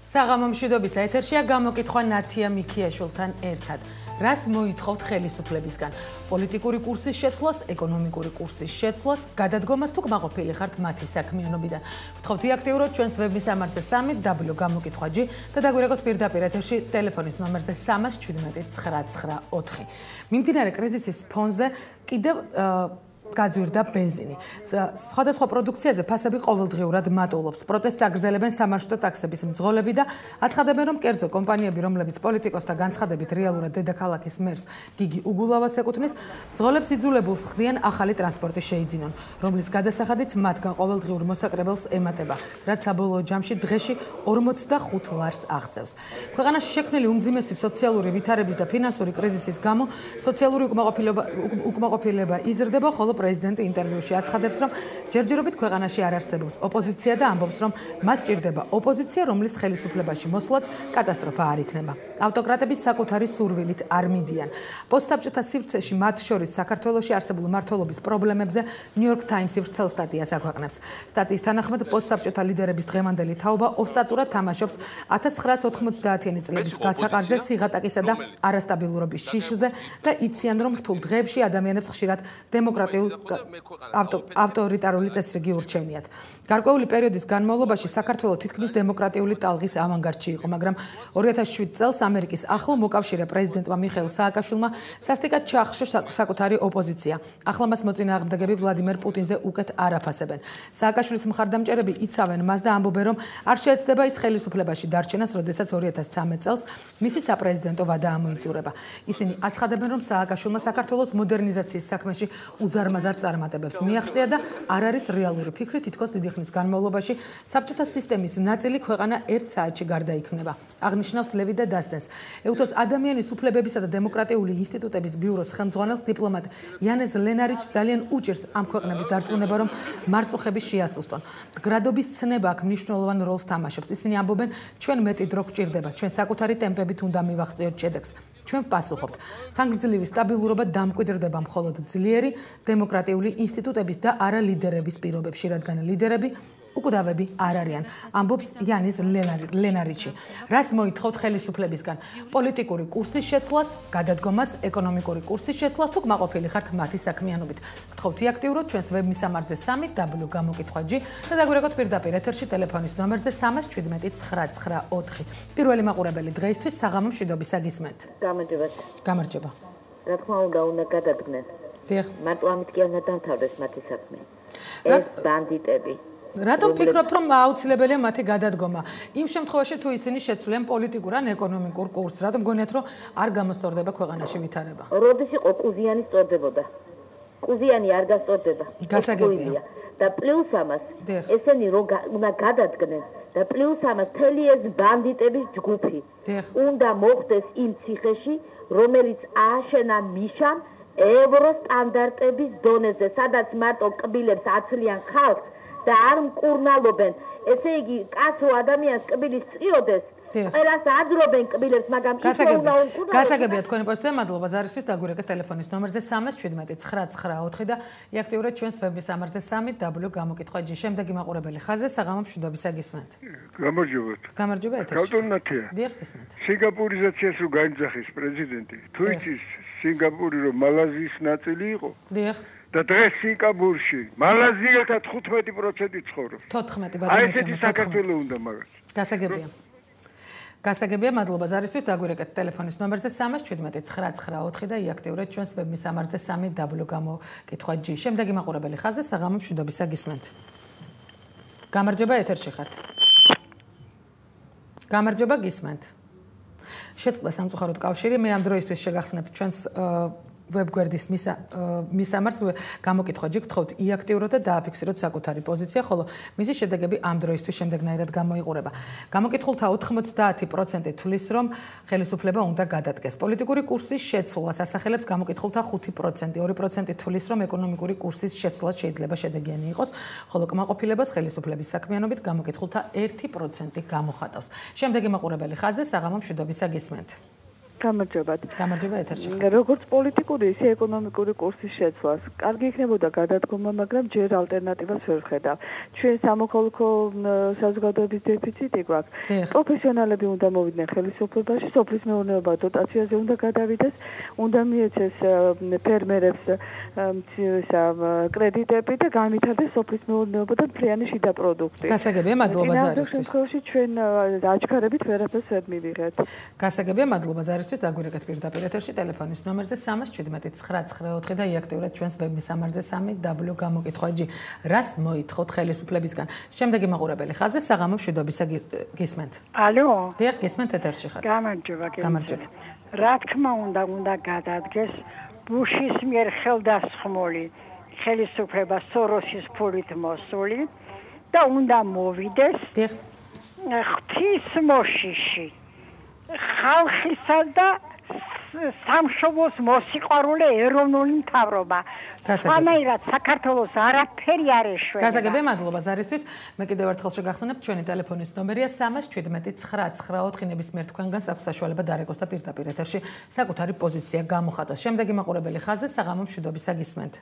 საღამო მშვიდობის ეთერშია გამოკითხვა ნათია მიქიაშვილთან ერთად. რას მოითხოვთ ხელისუფლებისგან? პოლიტიკური კურსის შეცვლას, ეკონომიკური კურსის შეცვლას, გადადგომას თუ კმაყოფილი ხართ მათი საქმიანობიდან? გთხოვთ აქტიურად ჩვენს ვებმისამართზე 3w გამოკითხვა.g და დაგვირეკოთ პირდაპირ ეთერში ტელეფონის ნომერზე 317 999. მიმდინარე კრიზისის ფონზე კიდევ გაძვირდა ბენზინი. სხვადასხვა პროდუქციაზე ფასები ყოველდღიურად მატულობს. პროტესტს აგრძელებენ სამარშრუტო ტაქსების მძღოლები და აცხადებენ, რომ კერძო კომპანიები, რომლებიც პოლიტიკოსთა განცხადებით რეალურად დედაქალაქის მერს გიგი უგულავას ეკუთვნის, მძღოლებს იძულებულს ხდიან ახალი ტრანსპორტი შეიძინონ, რომლის გადასახადიც მათგან ყოველდღიურ მოსაკრებელს ემატება, რაც საბოლოო ჯამში დღეში 45 ლარს აღწევს. ქვეყანაში შექმნილი უმძიმესი სოციალური ვითარების და ფინანსური კრიზისის გამო სოციალური უკმაყოფილება იზრდება, ხოლო პრეზიდენტი ინტერვიუში აცხადებს, რომ ჯერჯერობით ქვეყანაში არ არსებობს ოპოზიცია და ამბობს, რომ მას სჭირდება ოპოზიცია, რომლის ხელისუფლებაში მოსვლაც კატასტროფა არ იქნება. ავტოკრატების საკუთარი სურვილით არ მიდიან. პოსტსაბჭოთა სივრცეში, მათ შორის საქართველოში არსებულ მმართველობის პრობლემებზე New York Times-ი ვრცელ სტატიას აქვეყნებს. სტატიის თანახმად, პოსტსაბჭოთა ლიდერების დღევანდელი თაობა ოსტატურად თამაშობს 1990-იანი წლების გასაყარზე, სიღატაკისა და არასტაბილურობის შიშზე და იციან, რომ რთულ დღეებში ადამიანებს ხშირად დემოკრატიულ ავტორიტარული წესრიგი ურჩევნიათ. გარკვეული პერიოდის განმავლობაში საქართველო თითქმის დემოკრატიული ტალღის ავანგარდში იყო, მაგრამ 2007 წელს ამერიკის ახლო მოკავშირე პრეზიდენტმა მიხეილ სააკაშვილმა სასტიკად ჩაახშო საკუთარი ოპოზიცია. ახლა მას მოწინააღმდეგები ვლადიმერ პუტინზე უკეთ არ აფასებენ. სააკაშვილის მხარდამჭერები იცავენ მას და ამბობენ, რომ არ შეეცდება ის ხელისუფლებაში დარჩენას, როდესაც 2013 წელს მისი საპრეზიდენტო ვადა ამოიწურება. ისინი აცხადებენ, რომ სააკაშვილმა საქართველოს მოდერნიზაციის საქმეში უზარმაზარ წარმატებებს მიაღწია და არ არის რეალური ფიქრი, თითქოს დიდი ხნის განმავლობაში საბჭოთა სისტემის ნაწილი ქვეყანა 1 საათში გარდაიქმნება. აღნიშნავს ლევი და დასცენს. ეუთოს ადამიანის უფლებებისა და დემოკრატიული ინსტიტუტების ბიუროს ხელმძღვანელს დიპლომატ იანეს ლენარიჩს ძალიან უჭირს ამ ქვეყნების დარწმუნება, რომ მარწუხები შეასუსტონ. მდგრადობის ცნება აქ მნიშვნელოვან როლს თამაშობს. ისინი ამბობენ, ჩვენ მეტი დრო გვჭირდება, ჩვენ საკუთარი ტემპებით უნდა მივაღწიოთ შედეგს. ჩვენ ვპასუხობთ. ხანგრძლივი სტაბილურობა დამკვიდრდება მხოლოდ ძლიერი დემოკრატიული ინსტიტუტების და არა ლიდერების პირობებში, რადგან ლიდერები უკვდავები არ არიან, ამბობს იანის ლენარიჩი. რას მოითხოვთ ხელისუფლებისგან? პოლიტიკური კურსის შეცვლას, გადადგომას, ეკონომიკური კურსის შეცვლას თუ კმაყოფილი ხართ მათი საქმიანობით? გთხოვთ აქტიურად ჩვენს ვებმისამართზე 3w გამოკითხვა.g და დაგვირეკოთ პირდაპირ ეთერში ტელეფონის ნომერზე 317 999. პირველი მაყურებელი დღეისთვის საღამო მშვიდობისა გისმენთ. გამარჯობა. რა თქმა უნდა გადადგნენ. მარტო ამით კი არ დამთავრდეს მათი საქმე. ეს ბანდიტები. რატომ ფიქრობთ, რომ აუცილებელია მათი გადადგომა? იმ შემთხვევაში თუ ისინი შეცვლიან პოლიტიკურ ან ეკონომიკურ კურსს, რატომ გონიათ, რომ არ გამოსწორდება ქვეყანაში ვითარება? როდის იყო კუზიანი სწორდებოდა? კუზიანი არ გასწორდება. გასაგებია. და პლუს ამას ესენი რო უნდა გადადგნენ და პლუს ამას მთელი ეს ბანდიტების ჯგუფი უნდა მოხდეს იმ ციხეში, რომელიც ააშენა მიშამ ევროსტანდარტების დონეზე, სადაც მარტო კბილებს აცლიან ხალხს და არ მკურნალობენ. ესე იგი, კაცო ადამიანს კბილის წიოდეს, ყველას აძრობენ კბილებს, მაგრამ ისე უნდა უკუნალობენ. გასაგებია თქვენი პოზიცია, მადლობა ზარისთვის, დაგვირეკეთ ტელეფონის ნომერზე 317 999 და აქტიურად ჩვენს ვებმისამართზე 3w გამოკითხვა.g. შემდეგი მაყურებელი ხაზზე საღამო მშვიდობისა გისმენთ. გამარჯობათ. გამარჯობა ეთერში. კავტონათია. დიახ, გისმენთ. სინგაპურიზაციას რო გაიძახის პრეზიდენტი, თუ იცის სინგაპური რომ მალაზიის ნაწილი იყო? დიახ. და დღეს სინგაპურში მალაზიელთა 15% ცხოვრობს. 14 ბადამეჩემო. საქართველოს უნდა მაგას. გასაგებია. გასაგებია, მადლობა ზარისთვის, დაგვირეკეთ ტელეფონის ნომერზე 317 999 და აქტიურად ჩვენს ვებმისამართზე 3w გამოკითხვა.g. შემდეგი მაყურებელი ხაზზე საღამო მშვიდობისა გისმენთ. გამარჯობა, ეთერში ხართ. გამარჯობა, გისმენთ. შეწყდა სამწუხაროდ კავშირი, მე ამ დროისთვის შეგახსენებთ ჩვენს ვებგვერდის მისამართს გამოკითხვა.g გთხოვთ იაქტიუროთ და დააფიქსიროთ საკუთარი პოზიცია, ხოლო მისი შედეგები ამ დროისთვის შემდეგნაირად გამოიყურება. გამოკითხულთა 90% თვლის, რომ ხელისუფლება უნდა გადადგეს. პოლიტიკური კურსის შეცვლას ასახელებს გამოკითხულთა 5%, 2% თვლის, რომ ეკონომიკური კურსის შეცვლა შეიძლება შედეგიანი იყოს, ხოლო კმაყოფილებას ხელისუფლების საქმიანობით გამოკითხულთა 1% გამოხატავს. შემდეგი მაყურებელი ხაზზე საღამო მშვიდობისა გისმენთ. გამარჯობათ. გამარჯობა ეთერში. როგორც პოლიტიკური, ისე ეკონომიკური კურსის შეცვლას, კარგი იქნებოდა გადადგომა, მაგრამ ჯერ ალტერნატივას ვერ ვხედავ. ჩვენ სამოქალაქო საზოგადოების დეფიციტი გვაქვს. პროფესიონალები უნდა მოვიდნენ ხელისუფლებაში, სოფლის მეურნეობა დოტაციაზე უნდა გადავიდეს, უნდა მიეცეს ფერმერებს კრედიტები და განვითარდეს სოფლის მეურნეობა და მთლიანი შიდა პროდუქტი. გასაგებია, მადლობა ზარისთვის. ჩვენ აჩქარებით ვერაფერს ვერ მივიღეთ. გასაგებია, მადლობა ზარისთვის. დაგვირეკეთ პირდაპირ ეთერში ტელეფონის ნომერზე 317 და იაქტიურად ჩვენს ვებმისამართზე 3w გამოკითხვაჯი. რას მოითხოვთ ხელისუფლებისგან? შემდეგი მაყურებელი ხაზზე საღამო მშვიდობისა გისმენთ. ალო. დიახ, გისმენთ ეთერში ხართ. გამარჯობა. გამარჯობა. რა თქმა უნდა გადადგეს ბუშის მიერ ხელდასხმული ხელისუფლება სოროსის ფულით მოსული და უნდა მოვიდეს ღვთის მოშიში ხალხისა და სამშობლოს მოსიყვარულე ეროვნული მთავრობა. სანაირად საქართველოს არაფერი არ ეშვება. გასაგებია, მადლობა ზარისთვის. მე კიდევ ერთხელ შეგახსენებ, ჩვენი ტელეფონის ნომერია 317 ნებისმიერ თქვენგან აქვს საშუალება დარეკოს და პირდაპირ ეთერში საკუთარი პოზიცია გამოხატოს. შემდეგი მაყურებელი ხაზზე საღამო მშვიდობისა გისმენთ.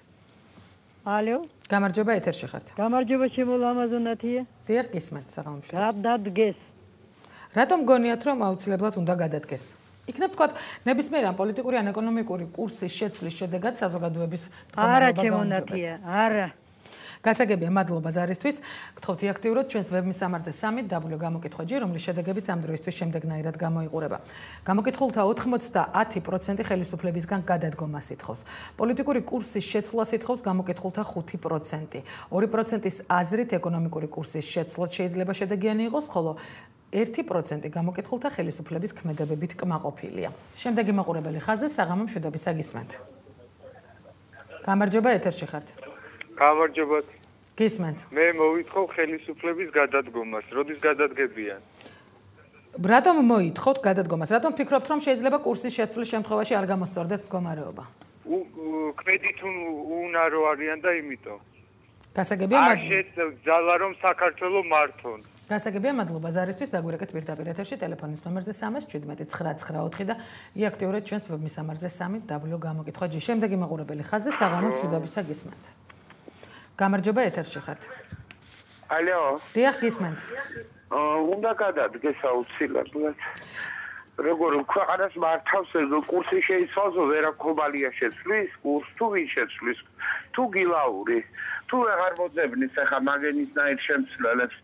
ალო. გამარჯობა ეთერში ხართ. გამარჯობა შემოლა ამაზონათია. დიახ, გისმენთ საღამო მშვიდობისა. გადადგეს. რატომ გონიათ რომ აუცილებლად უნდა გადადგეს? იქნებ თქვათ ნებისმიერ ან პოლიტიკური ან ეკონომიკური კურსის შეცვლის შედეგად საზოგადოების მდგომარეობა გაუმჯობესდა. არა. გასაგებია, მადლობა ზარისთვის. გთხოვთ აქტიურად ჩვენს ვებმისამართზე 3w გამოკითხვაჯი, რომლის შედეგებიც ამ დროისთვის შემდეგნაირად გამოიყურება. გამოკითხულთა 90% ხელისუფლებისგან გადადგომას ითხოვს. პოლიტიკური კურსის შეცვლას ითხოვს გამოკითხულთა 5%. 2%-ის აზრით ეკონომიკური კურსის შეცვლა შეიძლება შედეგიანი იყოს, ხოლო 1% გამოკითხულთა ხელისუფლების ქმედებებით კმაყოფილია. შემდეგი მაყურებელი ხაზზე საღამო მშვიდობისა გისმენთ. გამარჯობა ეთერში ხართ. გამარჯობათ. გისმენთ. მე მოვითხოვ ხელისუფლების გადადგომას. როდის გადადგებიან? რატომ მოითხოვთ გადადგომას? რატომ ფიქრობთ რომ შეიძლება კურსის შეცვლის შემთხვევაში არ გამოსწორდეს მდგომარეობა? კრედიტ უნარო არიან და იმიტომ. გასაგებია, მადლობა. ძალა რომ საქართველოს მართონ. გასაგებია, მადლობა ზარისთვის. დაგვირეკეთ პირდაპირ ეთერში ტელეფონის ნომერზე 317 და იაქტიურად ჩვენს ვებმისამართზე 3w გამოკითხვაჯი. შემდეგი მაყურებელი ხაზზე საღამო მშვიდობისა გისმენთ. გამარჯობა ეთერში ხართ. ალო. დიახ, გისმენთ. უნდა გადადგეს აუცილებლად. როგორ ქვეყანას მართავს კურსი შეიცვალოს ვერაქობალია შეცვლის კურს თუ ვინ შეცვლის თუ გილაური თუ აღარ მოძებნის ახლა მაგენისნაირ შემცვლელებს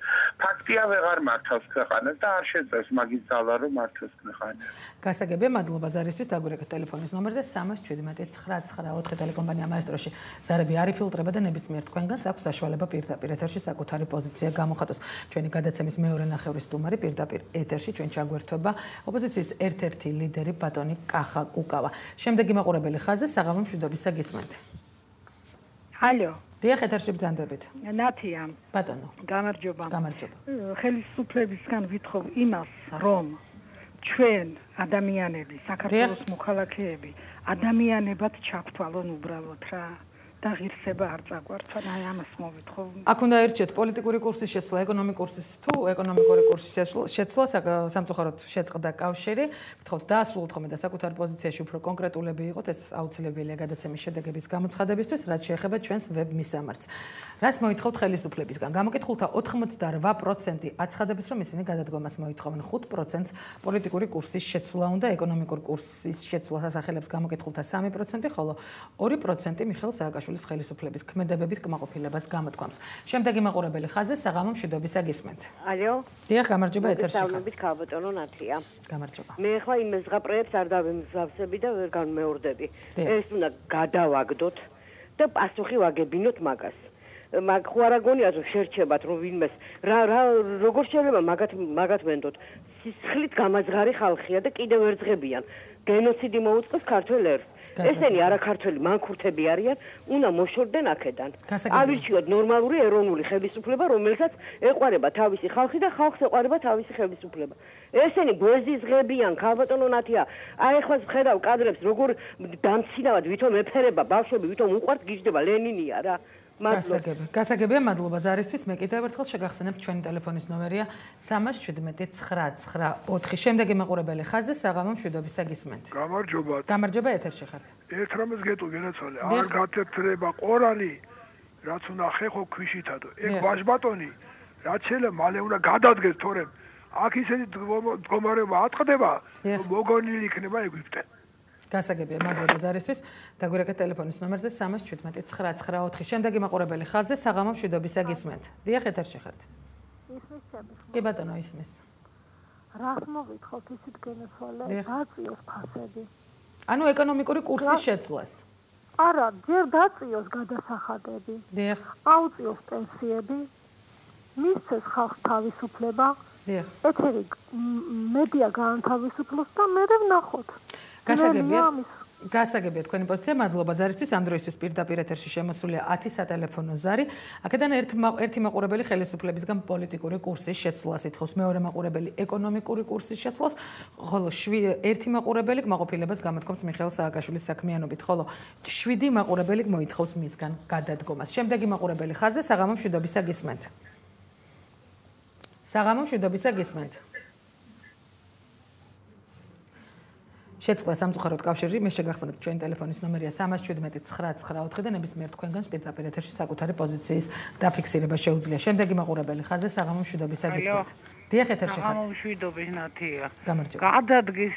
ფაქტია ვეღარ მართავს ქვეყანას და არ შეძლებს მაგის ძალა რომ მართოს ქვეყანა. გასაგებია, მადლობა ზარისთვის. დაგვირეკეთ ტელეფონის ნომერზე 317 ტელეკომპანია მაესტროში ზარები არ იფილტრება და ნებისმიერ თქვენგანს აქვს საშუალება პირდაპირ ეთერში საკუთარი პოზიცია გამოხატოს. ჩვენი გადაცემის მეორე ნახევრის სტუმარი პირდაპირ ეთერში ჩვენ ჩაგვერთვება ოპოზიციის ერთ-ერთი ლიდერი ბატონი კახა კუკავა. შემდეგი მაყურებელი ხაზზე საღამო მშვიდობისა გისმენთ. ალო. დიახ, ეთერში ბრძანდებით. ნათია. ბატონო. გამარჯობა. გამარჯობა. ხელისუფლებისგან ვითხოვ იმას, რომ ჩვენ ადამიანები, საქართველოს მოქალაქეები, ადამიანებად ჩავთვალონ უბრალოდ რა. და ღირსება არ წაგვარცან, აი ამას მოვითხოვ. აქ უნდა ერჩიოთ პოლიტიკური კურსის შეცვლა, ეკონომიკური კურსის თუ ეკონომიკური კურსის შეცვლა, სამწუხაროდ შეწყდა კავშირი. გთხოვთ დაასრულოთ ხოლმე და საკუთარ პოზიციაში უფრო კონკრეტულები იყოთ, ეს აუცილებელია გადაცემის შედეგების გამოცხადებისთვის, რაც შეეხება ჩვენს ვებმისამართს. რას მოითხოვთ ხელისუფლებისგან? გამოკითხულთა 88% აცხადებს, რომ ისინი გადადგომას მოითხოვენ, 5% პოლიტიკური კურსის შეცვლა უნდა, ეკონომიკური კურსის შეცვლას ასახელებს გამოკითხულთა 3%, ხოლო 2% მიხეილ სააკაშვილის ხელისუფლების ქმედებებით კმაყოფილებას გამოთქვამს. შემდეგი მაყურებელი ხაზზე საღამო მშვიდობისა გისმენთ. ალო. დიახ, გამარჯობა ეთერში ხართ. მოგესალმებით, ქალბატონო ნათია. გამარჯობა. მე ხა იმ ზღაპრეებს არ დავემსგავსები და ვერ განმეორდები. ეს უნდა გადავაგდოთ და პასუხი ვაგებინოთ მაგას. მაგ ხო არ აგონიათ რომ შერჩებათ რომ ვინმეს რა როგორ შეიძლება მაგათ ვენდოთ. სისხლით გამაძღარი ხალხია და კიდევ ვერ ძღებიან. გენოციდი მოუწყეს ქართველ ერს. ესენი არაქართველი მანქურთები არიან, უნდა მოშორდნენ აქედან. ავირჩიოთ ნორმალური ეროვნული ხელისუფლება, რომელსაც ეყვარება თავისი ხალხი და ხალხს ეყვარება თავისი ხელისუფლება. ესენი გვეზიზღებიან, ქალბატონო ნათია. აი ახლა ხედავ კადრებს, როგორ დამცინავად ვითომ ეფერება ბავშვები, ვითომ უყვართ გიждდება ლენინია რა. გასაგებია, მადლობა ზარისთვის. მე კიდევ ერთხელ შეგახსენებთ ჩვენი ტელეფონის ნომერია 317-994. შემდეგი მაყურებელი ხაზზე საღამო მშვიდობისა გისმენთ. გამარჯობა. გამარჯობა, ეთერში ხართ. ერთ რამეს გეტყვი გენაცვალე, არ გათეთრება ყორანი, რაც უნდა ხეხო ქვიშითადო. ეგ ვაჟბატონი, რაც შეიძლება მალე უნდა გადადგეს თორემ. აქ ისეთი მდგომარეობა ატყდება, მოგონილი იქნება ეგვიპტე. გასაგებია, მადლობა ზარისთვის. დაგვირეკეთ ტელეფონის ნომერზე 317-994. შემდეგი მაყურებელი ხაზზე საღამო მშვიდობისა გისმენთ. დიახ, ეთერში ხართ. კი ბატონო, ისმის. რას მოგითხოთ ისეთ გენაცვალე, დაწიოს ფასები. ანუ ეკონომიკური კურსის შეცვლას. არა, ჯერ დაწიოს გადასახადები. დიახ. აუწიოს პენსიები. მისცეს ხალხს თავისუფლება. დიახ. ეთერი მედია გაანთავისუფლოს და მე ვნახოთ. გასაგებია თქვენი პოზიცია. მადლობა ზარისთვის. ამ დროისთვის პირდაპირ ეთერში შემოსულია 10 სატელეფონო ზარი. აქედან ერთი მაყურებელი ხელისუფლებისგან პოლიტიკური კურსის შეცვლას ითხოვს, მეორე მაყურებელი ეკონომიკური კურსის შეცვლას, ხოლო ერთი მაყურებელი კმაყოფილებას გამოთქვამს მიხეილ სააკაშვილის საქმიანობით, ხოლო 7 მაყურებელი მოითხოვს მისგან გადადგომას. შემდეგი მაყურებელი ხაზზე საღამო მშვიდობისა გისმენთ. საღამო მშვიდობისა გისმენთ. შეწყდა სამწუხაროდ კავშირი, მე შეგახსენებთ ჩვენი ტელეფონის ნომერია 317-994 და ნებისმიერ თქვენგანს პირდაპირ ეთერში საკუთარი პოზიციის დაფიქსირება შეუძლია. შემდეგი მაყურებელი ხაზზე საღამო მშვიდობისა გისმენთ. დიახ, ეთერში ხართ. საღამო მშვიდობის ნათია. გამარჯობა. გადადგეს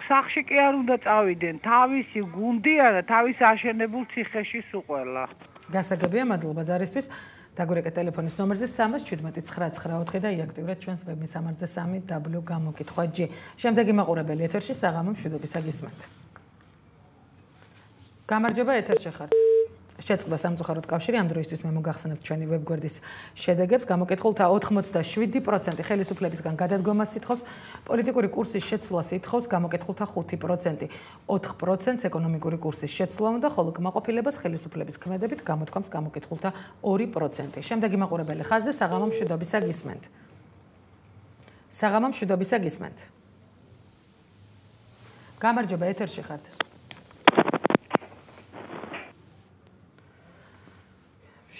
სახში კი არ უნდა წავიდნენ, თავისი გუნდია და თავის აშენებულ ციხეში სუყველა. გასაგებია, მადლობა ზარისთვის. დაგვირეკეთ ტელეფონის ნომერზე 317-994 და იაქტიურეთ ჩვენს ვებმისამართზე 3w გამოკითხვა G. შემდეგი მაყურებელი ეთერში საღამო მშვიდობისა გისმენთ. გამარჯობა, ეთერში ხართ. შეწყდა სამწუხაროდ კავშირი, ამ დროისთვის მე მოგახსენებთ ჩვენი ვებგვერდის შედეგებს. გამოკითხულთა 87% ხელისუფლებისგან გადადგომას ითხოვს, პოლიტიკური კურსის შეცვლას ითხოვს, გამოკითხულთა 5%, 4% ეკონომიკური კურსის შეცვლა უნდა, ხოლო კმაყოფილებას ხელისუფლების ქმედებით გამოთქვამს გამოკითხულთა 2%. შემდეგი მაყურებელი ხაზზე საღამო მშვიდობისა გისმენთ. საღამო მშვიდობისა გისმენთ. გამარჯობა, ეთერში ხართ.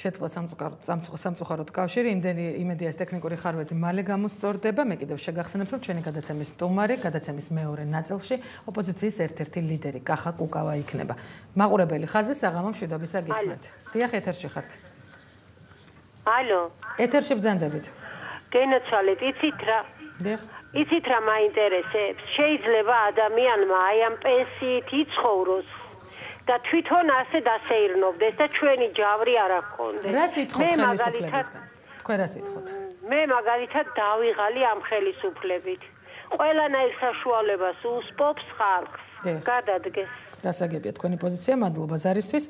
შეწყდა სამწუხაროდ კავშირი, იმედიას ტექნიკური ხარვეზი მალე გამოსწორდება. მე კიდევ შეგახსენებთ, რომ ჩვენი გადაცემის სტუმარი, გადაცემის მეორე ნაწილში ოპოზიციის ერთ-ერთი ლიდერი კახა კუკავა იქნება. მაყურებელი ხაზზე საღამო მშვიდობისა გისმენთ. დიახ, ეთერში ხართ. ალო. ეთერში ბრძანდებით. გენაცვალეთ, იცით რა? დიახ. იცით რა მაინტერესებს? შეიძლება ადამიანმა აი ამ პენსიით იცხოვროს და თვითონ ასე დასეირნობდეს და ჩვენი ჯავრი არ აქონდეს. რას ითხოვთ ხელისუფლებისგან? თქვენ რას ითხოვთ? მე მაგალითად დავიღალი ამ ხელისუფლებით. ყველანაირ საშუალებას უსპობს ხალხს. გადადგეს. გასაგებია თქვენი პოზიცია, მადლობა ზარისთვის.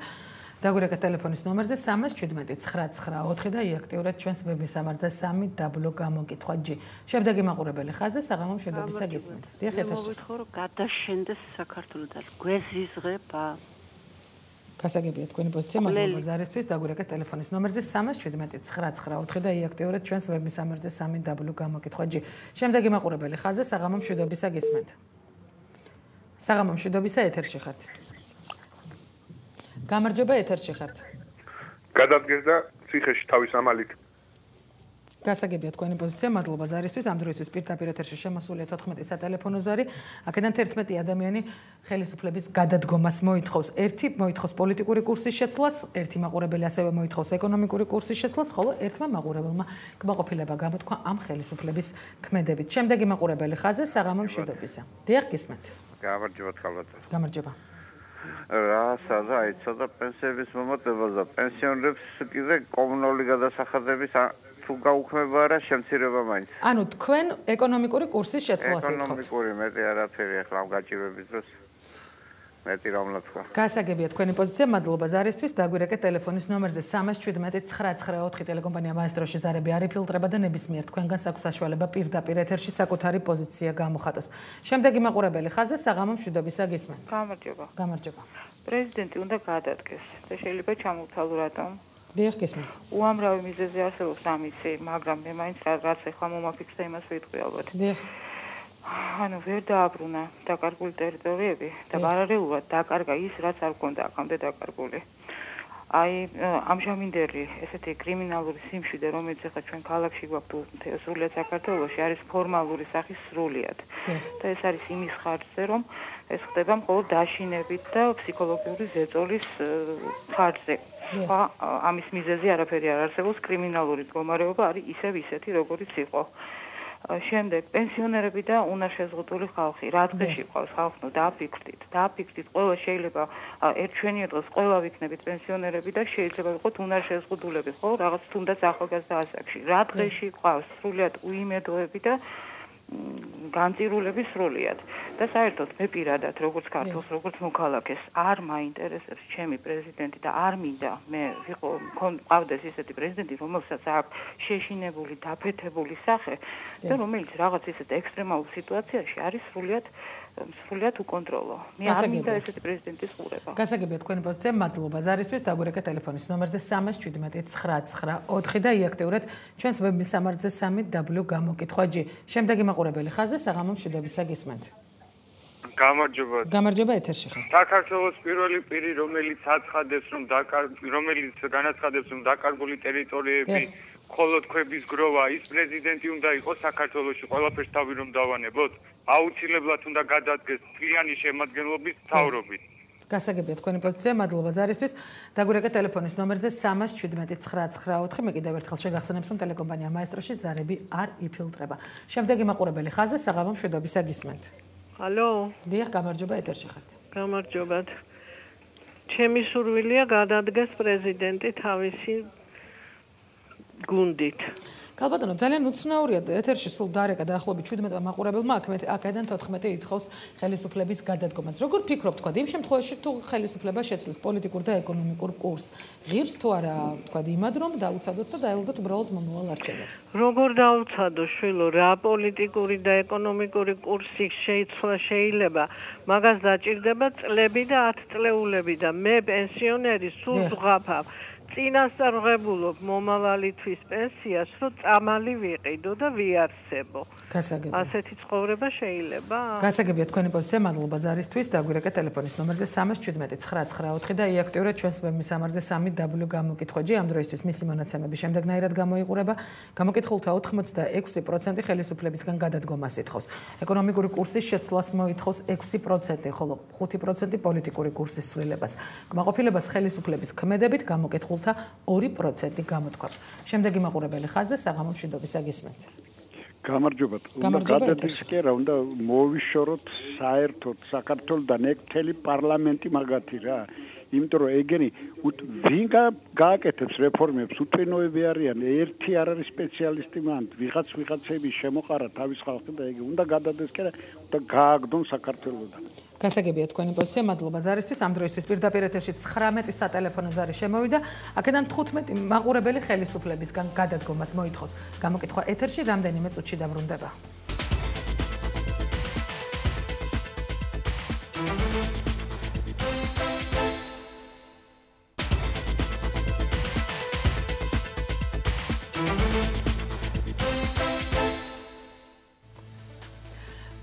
დაგვირეკეთ ტელეფონის ნომერზე 317-994 და იაქტიურეთ ჩვენს ვებმისამართზე 3w გამოკითხვა G. შემდეგი მაყურებელი ხაზზე საღამო მშვიდობისა გისმენთ. დიახ, ეთერში. მოგვითხოვ რომ გადაშენდეს საქართველოს და გვეზიზღება. გასაგებია თქვენი პოზიცია, მადლობა ზარისთვის. დაგვირეკეთ ტელეფონის ნომერზე 317-994 და იაქტიურეთ ჩვენს ვებმისამართზე 3w გამოკითხვა G. შემდეგი მაყურებელი ხაზზე საღამო მშვიდობისა გისმენთ. საღამო მშვიდობისა, ეთერში ხართ. გამარჯობა, ეთერში ხართ. გადადგეს და ციხეში თავის ამალით. გასაგებია თქვენი პოზიცია, მადლობა ზარისთვის. ამ დროისთვის პირდაპირ ეთერში შემოსულია 14 სატელეფონო ზარი. აქედან 11 ადამიანი ხელისუფლების გადადგომას მოითხოვს. ერთი მოითხოვს პოლიტიკური კურსის შეცვლას, ერთი მაყურებელი ასევე მოითხოვს ეკონომიკური კურსის შეცვლას, ხოლო ერთმა მაყურებელმა კმაყოფილება გამოთქვა ამ ხელისუფლების ქმედებით. შემდეგი მაყურებელი ხაზზე საღამო მშვიდობისა. დიახ, გისმენთ. გამარჯობა, ხალხო. გამარჯობა. რასა და იცოდა პენსიების მომატებას და პენსიონერებს კიდე კომუნალური გადასახადების თუ გაუქმება რა შემცირება მაინც. ანუ თქვენ ეკონომიკური კურსის შეცვლას ითხოვთ. ეკონომიკური მეტი არაფერი ახლა ამ გაჭირვების დროს მეტი რომლა თქვა. გასაგებია თქვენი პოზიცია, მადლობა ზარისთვის. დაგვირეკეთ ტელეფონის ნომერზე 317-994 ტელეკომპანია მაესტროში ზარები არ იფილტრება და ნებისმიერ თქვენგან აქვს საშუალება პირდაპირ ეთერში საკუთარი პოზიცია გამოხატოს. შემდეგი მაყურებელი ხაზზე საღამო მშვიდობისა გისმენთ. გამარჯობა. გამარჯობა. პრეზიდენტი უნდა გადადგეს და შეიძლება ჩამოვთვალო რატომ? დიახ, გისმენთ. უამრავი მიზეზი არსებობს ამისი, მაგრამ მე მაინც რაც ახლა მომაფიქრდა იმას ვიტყვი ალბათ. დიახ. ანუ ვერ დააბრუნა დაკარგული ტერიტორიები და პარალელურად დაკარგა ის, რაც არ ჰქონდა აქამდე დაკარგული. აი ამჟამინდელი ესეთი კრიმინალური სიმშვიდე, რომელიც ახლა ჩვენ ქალაქში გვაქვს სრულიად საქართველოში, არის ფორმალური სახის სრულიად. და ეს არის იმის ხარჯზე, რომ ეს ხდება მხოლოდ დაშინებით და ფსიქოლოგიური ზეწოლის ხარჯზე. სხვა ამის მიზეზი არაფერი არ არსებობს, კრიმინალური მდგომარეობა არის ისევ ისეთი, როგორიც იყო. შემდეგ პენსიონერები და უნარშეზღუდული ხალხი. რა დღეში ყავს ხალხო, დააფიქრდით. ყველა შეიძლება ჩვენი დღეს ყველა ვიქნებით პენსიონერები და შეიძლება ვიყოთ უნარშეზღუდულები, ხო? რაღაც თუნდაც ახალგაზრდა ასაკში. რა დღეში ყავს სრულიად უიმედოები და განწირულები სრულიად. და საერთოდ მე პირადად როგორც ქართულს, როგორც მოქალაქეს არ მაინტერესებს ჩემი პრეზიდენტი და არ მინდა მე მყავდეს ისეთი პრეზიდენტი, რომელსაც აქვს შეშინებული, დაფეთებული სახე და რომელიც რაღაც ისეთ ექსტრემალურ სიტუაციაში არის სრულიად უკონტროლო. მე არ მინდა ესეთი პრეზიდენტის ყურება. გასაგებია თქვენი პოზიცია, მადლობა ზარისთვის. დაგვირეკე ტელეფონის ნომერზე 317-994 და იაქტიურეთ ჩვენს ვების სამარცზე 3W გამოკითხვაჯი. შემდეგი მაყურებელი ხაზზე საღამო მშვიდობისა გისმენთ. გამარჯობა ეთერში ხართ. საქართველოს პირველი პირი, რომელიც განაცხადებს, რომ დაკარგული ტერიტორიები მხოლოდ ქვების გროვა, ის პრეზიდენტი უნდა იყოს საქართველოში, ყველაფერს თავი რომ დავანებოთ, აუცილებლად უნდა გადადგეს თლიანი შემადგენლობის მთავრობით. გასაგებია თქვენი პოზიცია, მადლობა ზარისთვის. დაგვირეკე ტელეფონის ნომერზე 317-994. მე კიდევ ერთხელ შეგახსენებთ, რომ ტელეკომპანია მაესტროში ზარები არ იფილტრება. შემდეგი მაყურებელი ხაზზე საღამო მშვიდობისა გისმენთ. ალო. დიახ, გამარჯობა ეთერში ხართ. გამარჯობათ. ჩემი სურვილია გადადგეს პრეზიდენტი თავისი გუნდით. ქალბატონო, ძალიან უცნაურია ეთერში სულ დარეკა დაახლოებით 17 მაყურებელმა აქედან 14 ითხოვს ხელისუფლების გადადგომას. როგორ ფიქრობთ, თქვა, იმ შემთხვევაში თუ ხელისუფლება შეცვლის პოლიტიკურ და ეკონომიკურ კურსს, ღირს თუ არა, თქვა, იმად რომ დაუცადოთ და დაელოდოთ უბრალოდ მომავალ არჩევნებს? როგორ დაუცადო, შვილო, რა პოლიტიკური და ეკონომიკური კურსი შეიცვლა შეიძლება, მაგას დაჭირდება წლები და 10 წლეულები და მე პენსიონერი სულ ვღაფავ. წინასწარმოებულობ მომავალი თვის პენსიას, რომ წამალი ვიყიდო და ვიარსებო. გასაგებია. ასეთი ცხოვრება შეიძლება? გასაგებია თქვენი პოზიცია, მადლობა ზარისთვის. დაგვირეკე ტელეფონის ნომერზე 317-994 და იაქტიურეთ ჩვენს ვების სამარცზე 3W გამოკითხვაჯი. ამ დროისთვის მისი მონაცემები შემდეგნაირად გამოიყურება. გამოკითხულთა 86% ხელისუფლებისგან გადადგომას ითხოვს. ეკონომიკური კურსის შეცვლას მოითხოვს 6%, ხოლო 5% პოლიტიკური კურსის ცვლილებას. კმაყოფილებას ხელისუფლების ქმედებით გამოკითხულ 2% გამოთქვამს. შემდეგი მაყურებელი ხაზზე საღამო მშვიდობისა გისმენთ. გამარჯობათ. უნდა გადადგეს რა, უნდა მოვიშოროთ საერთოდ საქართველოსთან ეგ მთელი პარლამენტი მაგათი რა. იმიტომ რომ ეგენი ვინ გააკეთებს რეფორმებს, უტვინოები არიან, ერთი არ არის სპეციალისტი მან, ვიღაცები შემოყარა თავის ხალხი და ეგ უნდა გადადგეს კი რა, უნდა გააგდონ საქართველოსთან. გასაგებია თქვენი პოზიცია, მადლობა ზარისთვის. ამ დროისთვის პირდაპირ ეთერში 19 სატელეფონო ზარი შემოვიდა. აქედან 15 მაყურებელი ხელისუფლებისგან გადადგომას მოითხოვს. გამოკითხვა ეთერში რამდენიმე წუთში დაბრუნდება.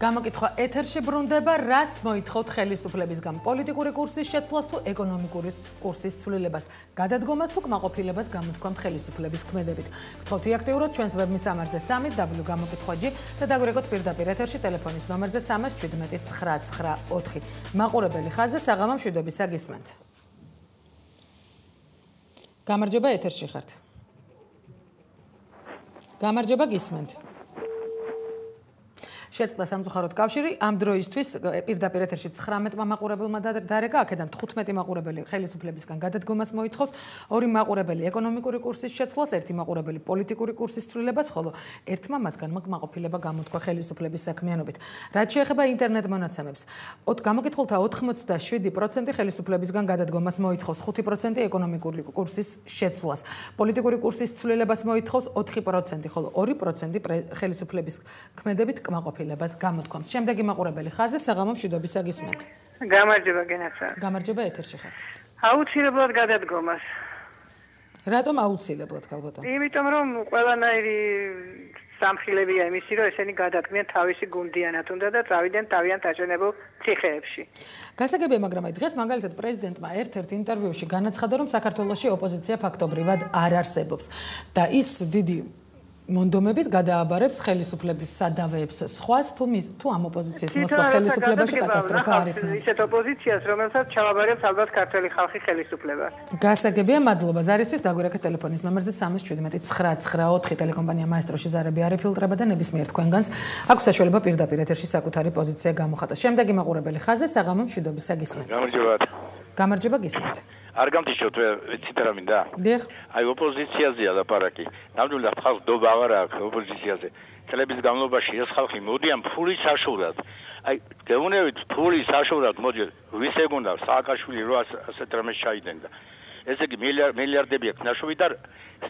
გამოკითხვა ეთერში ბრუნდება, რას მოითხოვთ ხელისუფლებისგან, პოლიტიკური კურსის შეცვლას თუ ეკონომიკური კურსის ცვლილებას, გადადგომას თუ კმაყოფილებას გამოთქვამთ ხელისუფლების ქმედებით. გთხოვთ იაქტიუროთ ჩვენს ვების სამარცზე 3W გამოკითხვაჯი და დაგვირეკოთ პირდაპირ ეთერში ტელეფონის ნომერზე 317-994. მაყურებელი ხაზზე საღამო მშვიდობისა გისმენთ. გამარჯობა ეთერში ხართ. გამარჯობა გისმენთ. შეწყდა სამწუხაროდ კავშირი. ამ დროისთვის პირდაპირ ეთერში 19 მაყურებელმა დარეკა, აქედან 15 მაყურებელი ხელისუფლებისგან გადადგომას მოითხოვს, 2 მაყურებელი ეკონომიკური კურსის შეცვლას, 1 მაყურებელი პოლიტიკური კურსის ცვლილებას, ხოლო 1 მათგანმა კმაყოფილება გამოთქვა ხელისუფლების საქმიანობით. რაც შეეხება ინტერნეტ მონაცემებს, გამოკითხულთა 87% ხელისუფლებისგან გადადგომას მოითხოვს, 5% ეკონომიკური კურსის შეცვლას, პოლიტიკური კურსის ცვლილებას მოითხოვს 4%, ხოლო 2% ხელისუფლების ქმედებით კმაყოფილებას გამოთქვამს. შემდეგი მაყურებელი ხაზზე საღამო მშვიდობისა გისმენთ. გამარჯობა გენაცა. გამარჯობა ეთერში ხართ. აუცილებლად გადადგომას. რატომ აუცილებლად ქალბატონო? იმიტომ რომ ყველანაირი სამხილებია იმისი, რომ ესენი გადადგნენ თავისი გუნდიანად უნდა და წავიდნენ თავიანთ აშენებულ ციხეებში. გასაგებია, მაგრამ აი დღეს მაგალითად პრეზიდენტმა ერთ-ერთ ინტერვიუში განაცხადა, რომ საქართველოში ოპოზიცია ფაქტობრივად არ არსებობს და ის დიდი მონდომებით გადააბარებს ხელისუფლების სადავეებს სხვას თუ ამ ოპოზიციის მოსვლა ხელისუფლებაში კატასტროფა არ იქნება. ისეთ ოპოზიციას, რომელსაც ჩავაბარებს ალბათ ქართული ხალხი ხელისუფლებას. გასაგებია, მადლობა ზარისთვის, დაგვირეკეთ ტელეფონის ნომერზე 317 994 ტელეკომპანია მაესტროში ზარები არ იფილტრება და ნებისმიერ თქვენგანს აქვს საშუალება პირდაპირ ეთერში საკუთარი პოზიცია გამოხატოს. შემდეგი მაყურებელი ხაზზე საღამო მშვიდობისა გისმენთ. გამარჯობათ. გამარჯობა გისმენთ. არ გამთიშოთ ვიცით რა მინდა? დიახ. აი ოპოზიციაზეა ლაპარაკი. ნამდვილად ხალხს დობა აღარ აქვს ოპოზიციაზე. წლების განმავლობაში ეს ხალხი მოდიან ფულის საშუალად. აი გეუბნებით ფულის საშუალად მოდი ვის ეგონდა სააკაშვილი რო ასეთ რამეს ჩაიდინდა. ესე იგი მილიარდები აქვს ნაშოვი და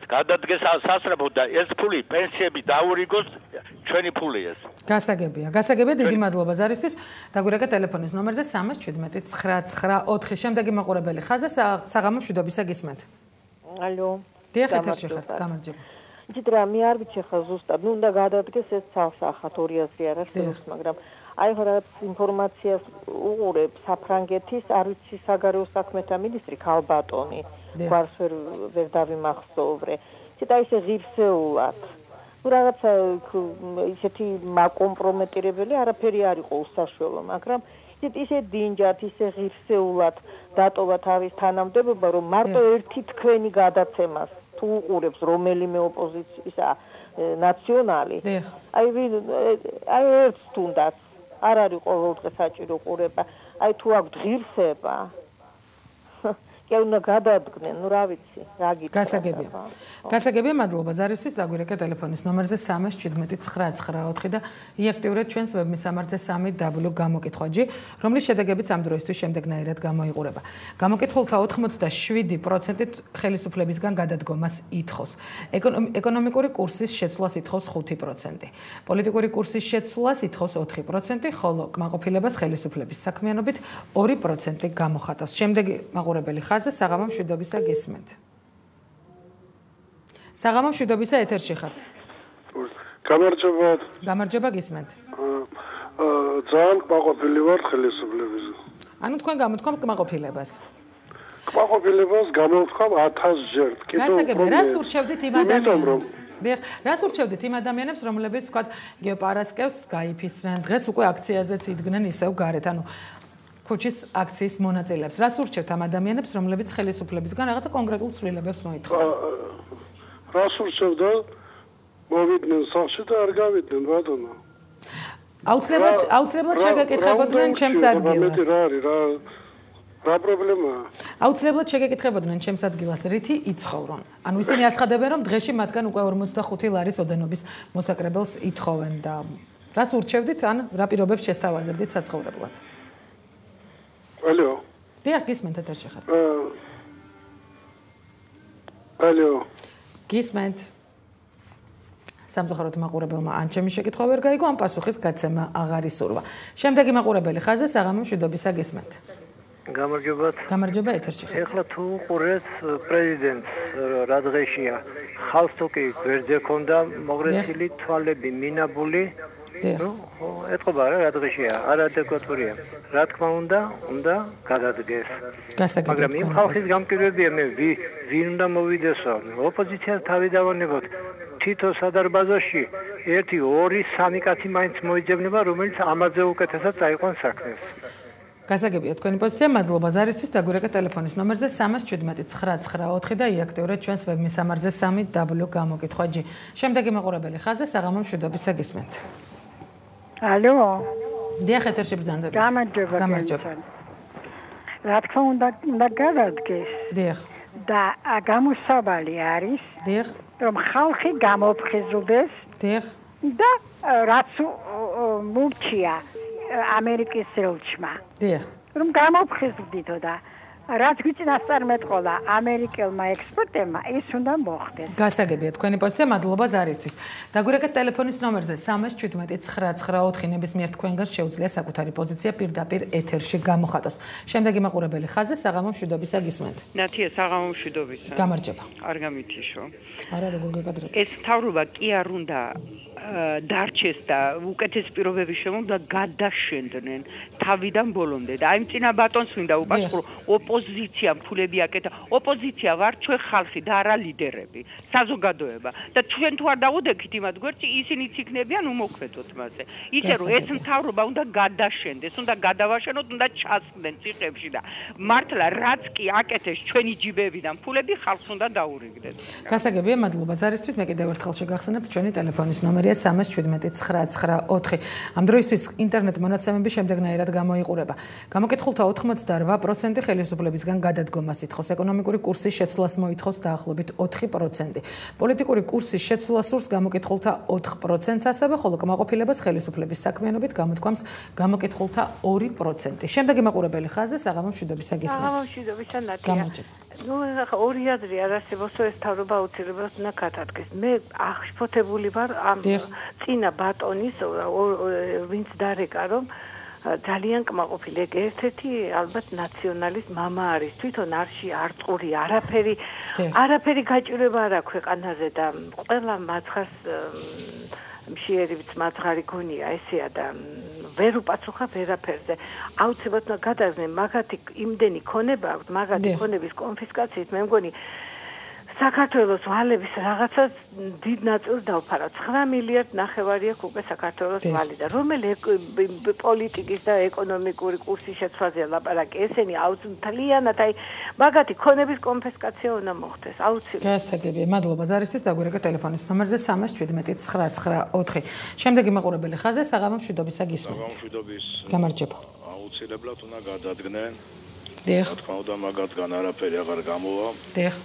გადადგეს სასწრაფოდ და ეს ფული პენსიები დაურიგოს ჩვენი ფული ეს. გასაგებია, დიდი მადლობა ზარისთვის. დაგვირეკეთ ტელეფონის ნომერზე 317 994. შემდეგი მაყურებელი ხაზზე საღამო მშვიდობისა გისმენთ. ალო. დიახ, ეთერში ხართ, გამარჯობა. იცით რა, მე არ ვიცი ხა ზუსტად, ნუ უნდა გადადგეს ეს ცალსახად 200 არ არის, მაგრამ აი ხო რა ინფორმაციას უყურებ საფრანგეთის არ ვიცი საგარეო საქმეთა მინისტრი ქალბატონი გვარს ვერ დავიმახსოვრე. იცით აი ესე ღირსეულად ნუ რაღაცა ისეთი მაკომპრომეტირებელი არაფერი არ იყო უსაშველო, მაგრამ ისე დინჯად, ისე ღირსეულად დატოვა თავის თანამდებობა, რომ მარტო ერთი თქვენი გადაცემას თუ უყურებს რომელიმე ოპოზიციის ნაციონალი. აი ერთს თუნდაც არ არის ყოველდღე საჭირო ყურება. აი თუ აქვს ღირსება კი უნდა გადადგნენ, ნუ რა ვიცი, რა გიქნება. გასაგებია, მადლობა ზარისთვის, დაგვირეკეთ ტელეფონის ნომერზე 317 994 და იაქტიურეთ ჩვენს ვებმისამართზე 3W გამოკითხვაჯი, რომლის შედეგებიც ამ დროისთვის შემდეგნაირად გამოიყურება. გამოკითხულთა 87% ხელისუფლებისგან გადადგომას ითხოვს. ეკონომიკური კურსის შეცვლას ითხოვს 5%. პოლიტიკური კურსის შეცვლას ითხოვს 4%, ხოლო კმაყოფილებას ხელისუფლების საქმიანობით 2% გამოხატავს. შემდეგი მაყურებელი საღამო მშვიდობისა გისმენთ. საღამო მშვიდობისა ეთერში ხართ. გამარჯობათ. გამარჯობა გისმენთ. ძალიან კმაყოფილი ვარ ხელისუფლების. ანუ თქვენ გამოთქვამთ კმაყოფილებას. კმაყოფილებას გამოვთქვამ 1000 ჯერ. გასაგებია, რას ურჩევდით იმ ადამიანებს? დიახ, რას ურჩევდით იმ ადამიანებს, რომლებიც თქვათ გეოპარასკევს გაიფიცნენ, დღეს უკვე აქციაზეც იდგნენ ისევ გარეთ, ანუ ქუჩის აქციის მონაწილეებს. რას ურჩევთ ამ ადამიანებს, რომლებიც ხელისუფლებისგან რაღაცა კონკრეტულ ცვლილებებს მოითხოვენ? რას ურჩევდა? მოვიდნენ სახლში და არ გავიდნენ, ბატონო. აუცილებლად შეგეკითხებოდნენ ჩემს ადგილას. რა პრობლემაა? აუცილებლად შეგეკითხებოდნენ ჩემს ადგილას, რითი იცხოვრონ. ანუ ისინი აცხადებენ, რომ დღეში მათგან უკვე 45 ლარის ოდენობის მოსაკრებელს ითხოვენ და რას ურჩევდით, ან რა პირობებს შესთავაზებდით საცხოვრებლად? ალო. დიახ, გისმენთ ეთერში ხართ. ალო. გისმენთ. სამწუხაროდ მაყურებელმა ან ჩემი შეკითხვა ვერ გაიგო, ან პასუხის გაცემა აღარ ისურვა. შემდეგი მაყურებელი ხაზზე საღამო მშვიდობისა გისმენთ. გამარჯობათ. გამარჯობა ეთერში ხართ. ეხლა თუ უყურეთ პრეზიდენტს რა დღეშია, ხალხს თუ კი გვერდზე ქონდა მოგრესილი თვალები, მინაბული ეთყობა რა დღეშია, არადეკვატურია. რა თქმა უნდა გადადგეს. მაგრამ იმ ხალხის გამკირვებია მე ვინ უნდა მოვიდესო? ოპოზიციას თავი დავანებოთ. თითო სადარბაზოში 1, 2, 3 კაცი მაინც მოიძებნება, რომელიც ამაზე უკეთესად წაიყვანს საქმეს. გასაგებია თქვენი პოზიცია, მადლობა ზარისთვის, დაგვირეკეთ ტელეფონის ნომერზე 317 994 და იაქტიურეთ ჩვენს ვებმისამართზე 3W გამოკითხვაჯი. შემდეგი მაყურებელი ხაზზე საღამო მშვიდობისა გისმენთ. ალო. დიახ, ეთერში ბრძანდებით. გამარჯობა. რა თქმა უნდა გადადგეს. დიახ. და გამოსავალი არის. დიახ. რომ ხალხი გამოფხიზლდეს. დიახ. და რაც მურჩია ამერიკის ელჩმა. დიახ. რომ გამოფხიზლდითო და რაც გვიწინასწარ მეტყოლა ამერიკელმა ექსპერტებმა ის უნდა მოხდეს. გასაგებია თქვენი პოზიცია, მადლობა ზარისთვის. დაგვირეკეთ ტელეფონის ნომერზე 317 994 ნებისმიერ თქვენგანს შეუძლია საკუთარი პოზიცია პირდაპირ ეთერში გამოხატოს. შემდეგი მაყურებელი ხაზზე საღამო მშვიდობისა გისმენთ. ნათია, საღამო მშვიდობისა. გამარჯობა. არ გამითიშო. არა, როგორ გეკადრებთ? ეს მთავრობა კი არ უნდა დარჩეს და უკეთეს პირობების შემო და გადაშენდნენ თავიდან ბოლომდე და აი მწინა ბატონს მინდა უპასუხო ოპოზიციამ ფულები აკეთა ოპოზიცია ვარ ჩვენ ხალხი და არა ლიდერები საზოგადოება და ჩვენ თუ არ დაუდექით იმათ გვერდში ისინიც იქნებიან უმოქმედოთ მასზე ისე რომ ეს მთავრობა უნდა გადაშენდეს უნდა გადავაშენოთ უნდა ჩასხდნენ ციხეებში და მართლა რაც კი აკეთეს ჩვენი ჯიბებიდან ფულები ხალხს უნდა დაურიგდეს გასაგებია მადლობა ზარისთვის მე კიდევ ერთხელ შეგახსენებთ ჩვენი ტელეფონის ნომერია 317-999. ამ დროისთვის ინტერნეტ მონაცემები შემდეგნაირად გამოიყურება. გამოკითხულთა 88% ხელისუფლებისგან გადადგომას ითხოვს, ეკონომიკური კურსის შეცვლას მოითხოვს დაახლოებით 4%. პოლიტიკური კურსის შეცვლას სურს გამოკითხულთა 4%-ს, ასევე ხოლო კმაყოფილებას ხელისუფლების საქმიანობით გამოთქვამს გამოკითხულთა 2%. შემდეგი მაყურებელი ხაზზე საღამო მშვიდობისა გისმენთ. საღამო მშვიდობისა ნათია. ნუ ახლა ორი აზრი არ არსებობს, ეს თავრობა აუცილებლად უნდა გადადგეს. მე აღშფოთებული ვარ ამ წინა ბატონის ვინც დარეკა რომ ძალიან კმაყოფილი ერთ-ერთი ალბათ ნაციონალის მამა არის თვითონ არ წყური არაფერი გაჭირება არ აქვს ქვეყანაზე და ყველა მაცხას მშიერივით მაცხარი გონია ესეა და ვერ უპასუხა ვერაფერზე აუცილებლად გადაგზნე მაგათი იმდენი ქონება აქვს მაგათი ქონების კონფისკაციით მე მგონი საქართველოს ვალების რაღაცას დიდ ნაწილს დავფარა 9 მილიარდ ნახევარი აქვს უკვე საქართველოს ვალი და რომელი პოლიტიკის და ეკონომიკური კურსის შეცვლაზე ლაპარაკი ესენი აუცილებლად აი მაგათი ქონების კონფისკაცია უნდა მოხდეს აუცილებლად გასაგებია მადლობა ზარისთვის დაგვირეკა ტელეფონის ნომერზე 317-999. შემდეგი მაყურებელი ხაზზე საღამო მშვიდობისა გისმენთ საღამო მშვიდობის გამარჯობა აუცილებლად უნდა გადადგნენ დიახ რა თქმა უნდა მაგათგან არაფერი აღარ გამოვა დიახ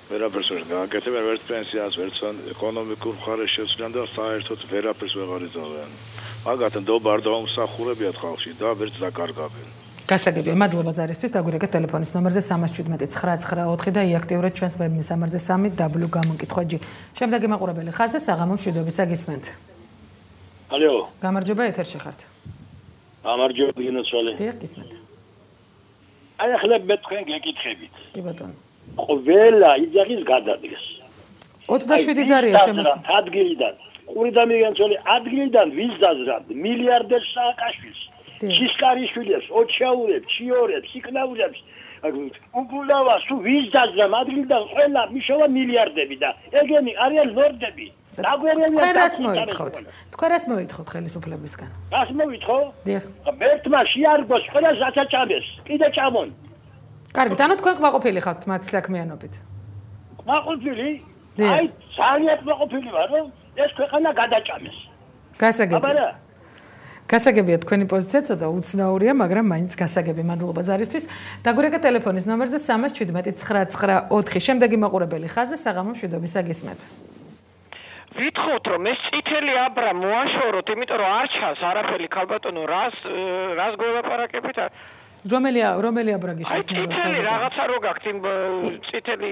ვერაფერს ვერ გააკეთებენ, ვერც პენსიას, ვერც ეკონომიკურ მხარეს შეცვლიან და საერთოდ ვერაფერს ვეღარ იძლევიან. მაგათ ნდობა არ დაუმსახურებიათ ხალხში და ვერც დაკარგავენ. გასაგებია, მადლობა ზარისთვის, დაგვირეკეთ ტელეფონის ნომერზე 317-999 და იაქტიურეთ ჩვენს ვებ მისამართზე 3w გამოკითხვაჯი. შემდეგი მაყურებელი ხაზზე საღამო მშვიდობისა გისმენთ. ალო. გამარჯობა, ეთერში ხართ. გამარჯობა, გინოცვალე. დიახ, გისმენთ. აი ახლა მე თქვენ გეკითხებით. კი ბატონო. ყველა იძახის გადადგეს 27 ზარია შემოსული ადგილიდან ყურიდან მიგანცოლი ადგილიდან ვის დაზრა მილიარდერს სააკაშვილს ჩისკარიშვილებს ოჩაურებს ჩიორებს იქნაურებს უგულავას თუ ვის დაზრა ადგილიდან ყველა მიშოვა მილიარდები და ეგენი არიან ლორდები თქვენ რას მოითხოვთ ხელისუფლებისგან რას მოითხოვ დიახ მერთმა შეარგოს ყველა ზაცაჭამეს კიდე ჭამონ კარგით, ანუ თქვენ კმაყოფილი ხართ მათი საქმიანობით. კმაყოფილი? აი, ძალიან კმაყოფილი ვარ, რომ ეს ქვეყანა გადაჭამეს. გასაგებია. გასაგებია თქვენი პოზიცია ცოტა უცნაურია, მაგრამ მაინც გასაგები. მადლობა ზარისთვის. დაგვირეკეთ ტელეფონის ნომერზე 317-999. შემდეგი მაყურებელი ხაზზე საღამო მშვიდობისა გისმენთ. ვითხოვთ რომ ეს წითელი აბრა მოაშოროთ, იმიტომ რომ არ ჩანს არაფერი ქალბატონო, რას გველაპარაკებით? რომელი აბრაგი შეცნობა? წითელი რაღაცა რო გაქვთ იმ წითელი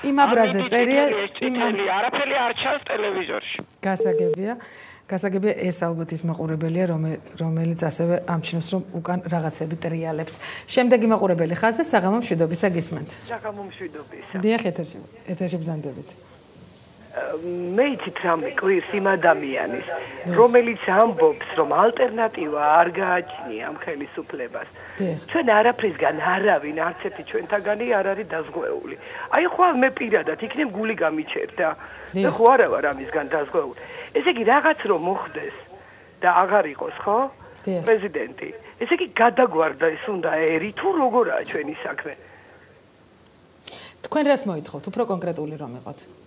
იმ აბრაზე წერია წითელი არაფერი არ ჩანს ტელევიზორში. გასაგებია ეს ალბათ ის მაყურებელია რომელიც ასევე ამჩნევს რომ უკან რაღაცები ტრიალებს. შემდეგი მაყურებელი ხაზზე საღამო მშვიდობისა გისმენთ. საღამო მშვიდობისა. დიახ ეთერში ბრძანდებით. მე იცით რა მეკვირს იმ ადამიანის რომელიც ამბობს რომ ალტერნატივა არ გააჩნია ამ ხელისუფლებას ჩვენ არაფრისგან არავინ არც ერთი ჩვენთაგანი არ არის დაზღვეული აი ხვალ მე პირადად იქნებ გული გამიჩერდა მე ხო არა ვარ ამისგან დაზღვეული ესე იგი რაღაც რომ მოხდეს და აღარ იყოს ხო პრეზიდენტი ესე იგი გადაგვარდა ეს უნდა ერი თუ როგორაა ჩვენი საქმე თქვენ რას მოითხოვთ უფრო კონკრეტული რომ იყოთ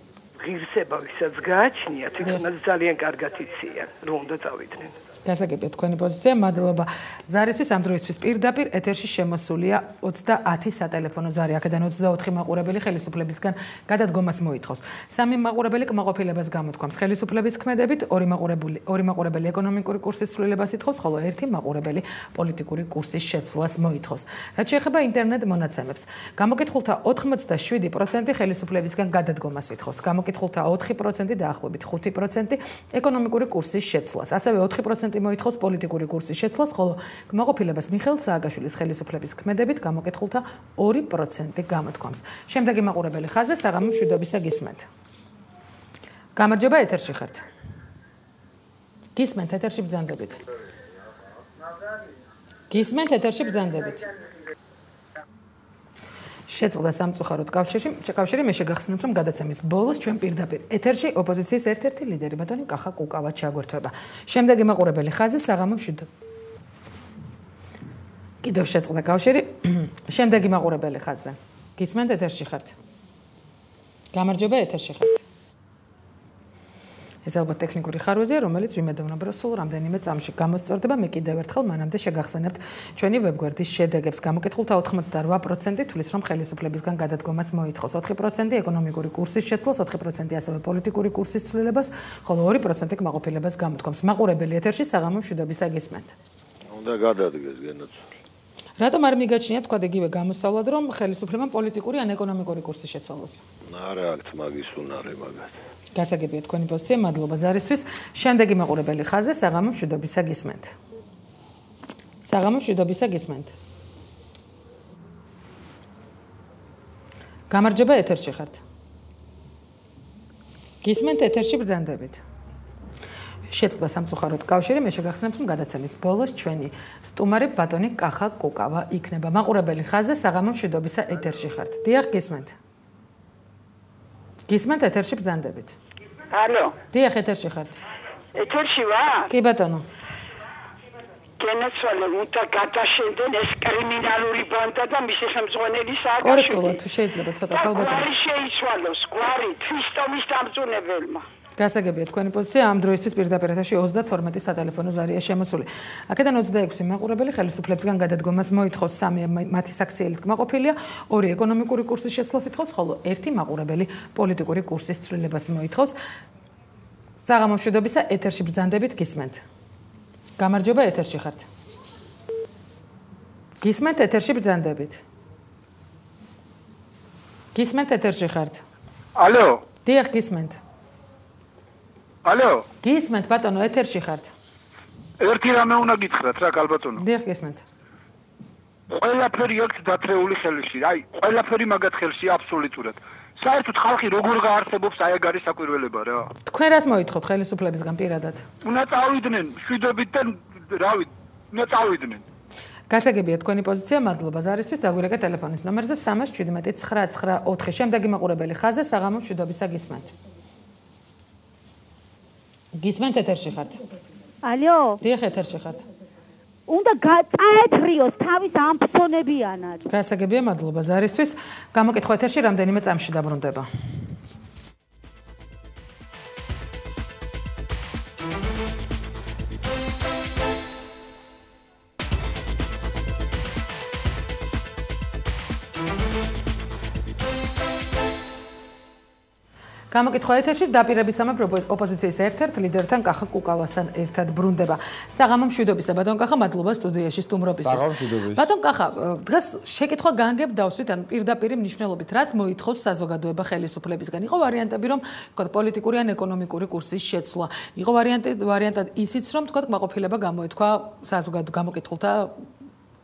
ღირსება ვისაც გააჩნია თვითონაც ძალიან კარგად იციან რომ უნდა წავიდნენ გასაგებია თქვენი პოზიცია მადლობა ზარისთვის ამ დროისთვის პირდაპირ ეთერში შემოსულია 30 სატელეფონო ზარი აქედან 24 მაყურებელი ხელისუფლებისგან გადადგომას მოითხოვს 3 მაყურებელი კმაყოფილებას გამოთქვამს ხელისუფლების ქმედებით 2 მაყურებელი ეკონომიკური კურსის ცვლილებას ითხოვს ხოლო 1 მაყურებელი პოლიტიკური კურსის შეცვლას მოითხოვს რაც შეეხება ინტერნეტ მონაცემებს გამოკითხულთა 87% ხელისუფლებისგან გადადგომას ითხოვს გამოკითხულთა 4% დაახლოებით 5% ეკონომიკური კურსის შეცვლას ასევე 4% მოითხოვს პოლიტიკური კურსის შეცვლას, ხოლო კმაყოფილებას მიხეილ სააკაშვილის ხელისუფლების ქმედებით გამოკითხულთა 2% გამოთქვამს. შემდეგი მაყურებელი ხაზზე საღამო მშვიდობისა გისმენთ. გამარჯობა ეთერში ხართ. გისმენთ ეთერში ბრძანდებით. გისმენთ ეთერში ბრძანდებით. შეწყდა სამწუხაროდ კავშირი მე შეგახსენებთ რომ გადაცემის ბოლოს ჩვენ პირდაპირ ეთერში ოპოზიციის ერთ-ერთი ლიდერი ბატონი კახა კუკავა ჩაგვერთვება. შემდეგი მაყურებელი ხაზი საღამო მშვიდობა. კიდევ შეწყდა კავშირი. შემდეგი მაყურებელი ხაზზე. გისმენთ ეთერში ხართ. გამარჯობა ეთერში ხართ. ეს ალბათ ტექნიკური ხარვეზია, რომელიც ვიმედოვნებ, რომ სულ რამდენიმე წამში გამოსწორდება. მე კიდევ ერთხელ მანამდე შეგახსენებთ ჩვენი ვებგვერდის შედეგებს. გამოკითხულთა 88% თulis რომ ხელისუფლებისგან გადადგომას მოითხოვს. 4% ეკონომიკური კურსის შეცვლას, 4% ასევე პოლიტიკური კურსის ცვლილებას, ხოლო 2% კმაყოფილებას გამოთქვამს. მაყურებელი ეთერში საღამო მშვიდობისა გისმენთ. უნდა გადადგეს განაცვლება. რატომ არ მიგაჩნიათ თქვა იგივე გამოსავლად რომ ხელისუფლებამ პოლიტიკური ან ეკონომიკური კურსი შეცვალოს? არა აქ მაგის უნარე მაგათ. გასაგებია თქვენი პოზიცია, მადლობა ზარისთვის. შემდეგი მაყურებელი ხაზზე საღამო მშვიდობისა გისმენთ. საღამო მშვიდობისა გისმენთ. გამარჯობა ეთერში ხართ. გისმენთ ეთერში ბრძანდებით. შეწყდა სამწუხაროდ კავშირი, მე შეგახსენებთ რომ გადაცემის ბოლოს ჩვენი სტუმარი ბატონი კახა კუკავა იქნება. მაყურებელი ხაზზე საღამო მშვიდობისა ეთერში ხართ. დიახ გისმენთ. გისმენთ ეთერში ბრძანდებით. ალო. დიახ ეთერში ხართ. ეთერში ვარ? კი ბატონო. გენაცვალე უნდა გადაშენდნენ ეს კრიმინალური ბანდა და მისი ხელმძღვანელი სააკაშვილი. კორექტულად თუ შეიძლება ცოტა ქალბატონო. გვარი შეიცვალოს, გვარი თვისტომის დამწუნებელმა. გასაგებია თქვენი პოზიცია ამ დროისთვის პირდაპირ ეთერში 32 სატელეფონო ზარია შემოსული. აქედან 26 მაყურებელი ხელისუფლებისგან გადადგომას მოითხოვს, 3 მათი საქციელით კმაყოფილია, 2 ეკონომიკური კურსის შეცვლას ითხოვს, ხოლო 1 მაყურებელი პოლიტიკური კურსის ცვლილებას მოითხოვს. საღამო მშვიდობისა ეთერში ბრძანდებით გისმენთ. გამარჯობა ეთერში ხართ. გისმენთ ეთერში ბრძანდებით. გისმენთ ეთერში ხართ. ალო. დიახ გისმენთ. ალო. გისმენთ ბატონო ეთერში ხართ. ერთი რამე უნდა გითხრათ რა კალბატონო. დიახ გისმენთ. ყველაფერი აქვს დათრეული ხელში. აი, ყველაფერი მაგათ ხელში აბსოლუტურად. საერთოდ ხალხი როგორ გაარსებობს აი ეგ არის საკვირველება რა. თქვენ რას მოითხოვთ ხელისუფლებისგან პირადად? უნდა წავიდნენ შვიდობით და რავი, უნდა წავიდნენ. გასაგებია თქვენი პოზიცია, მადლობა ზარისთვის. დაგვირეკეთ ტელეფონის ნომერზე 317 შემდეგი მაყურებელი ხაზზე საღამო მშვიდობისა გისმენთ. გისმენთ ეთერში ხართ. ალო. დიახ ეთერში ხართ. უნდა წაეთრიოს თავის ამფრთონებიანად. გასაგებია მადლობა ზარისთვის. გამოკითხვა ეთერში რამდენიმე წამში დაბრუნდება. გამოკითხვა ეთერში დაპირებისამებრ ოპოზიციის ერთ-ერთ ლიდერთან კახა კუკავასთან ერთად ბრუნდება. საღამო მშვიდობისა ბატონ კახა, მადლობა სტუდიაში სტუმრობისთვის. საღამო მშვიდობისა. ბატონ კახა, დღეს შეკითხვა განგებ დავსვით, ან პირდაპირ მნიშვნელობით რაც მოითხოვს საზოგადოება ხელისუფლებისგან. იყო ვარიანტები, რომ თქვა პოლიტიკური ან ეკონომიკური კურსის შეცვლა. იყო ვარიანტად ისიც, რომ თქვა კმაყოფილება გამოეთქვა საზოგადო გამოკითხულთა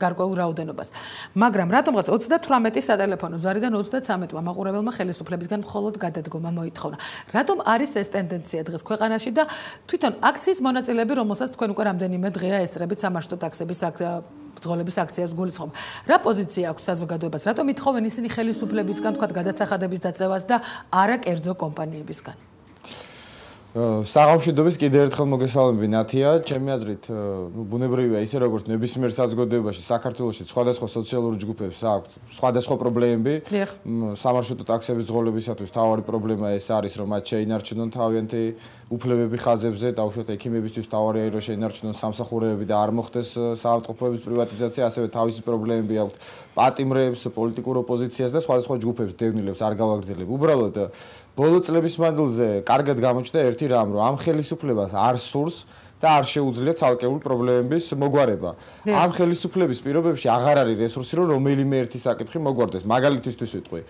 გარკვეულ რაოდენობას. მაგრამ რატომღაც 38 სატელეფონო ზარიდან 33 მაყურებელმა ხელისუფლებისგან მხოლოდ გადადგომა მოითხოვნა. რატომ არის ეს ტენდენცია დღეს ქვეყანაში და თვითონ აქციის მონაწილეები, რომელსაც თქვენ უკვე რამდენიმე დღეა ესწრებით სამარშრუტო ტაქსების ბრძოლების აქციას გულისხმობ. რა პოზიცია აქვს საზოგადოებას? რატომ ითხოვენ ისინი ხელისუფლებისგან თქვა გადასახადების დაწევას და არა კერძო კომპანიებისგან? საღამშვიდობის კიდევ ერთხელ მოგესალმები ნათია. ჩემი აზრით, ბუნებრივია ისე როგორც ნებისმიერ საზოგადოებაში საქართველოში სხვადასხვა სოციალური ჯგუფებს აქვს სხვადასხვა პრობლემები. სამარშრუტო ტაქსების ძღოლებისათვის მთავარი პრობლემა ეს არის, რომ მათ შეინარჩუნონ თავიანთი უფლებები ხაზებზე, დაუშვათ ექიმებისთვის მთავარი არის, რომ შეინარჩუნონ სამსახურეები და არ მოხდეს საავადმყოფოების პრივატიზაცია, ასევე თავისი პრობლემები აქვს პატიმრებს, პოლიტიკურ ოპოზიციას და სხვადასხვა ჯგუფებს, დევნილებს არ გავაგრძელებ. უბრალოდ ბოლო წლების მანძილზე კარგად გამოჩნდა ერთი რამ, რომ ამ ხელისუფლებას არ სურს და არ შეუძლია ცალკეული პრობლემების მოგვარება. ამ ხელისუფლების პირობებში აღარ არის რესურსი, რომ რომელიმე ერთი საკითხი მოგვარდეს. მაგალითისთვის ვიტყვი,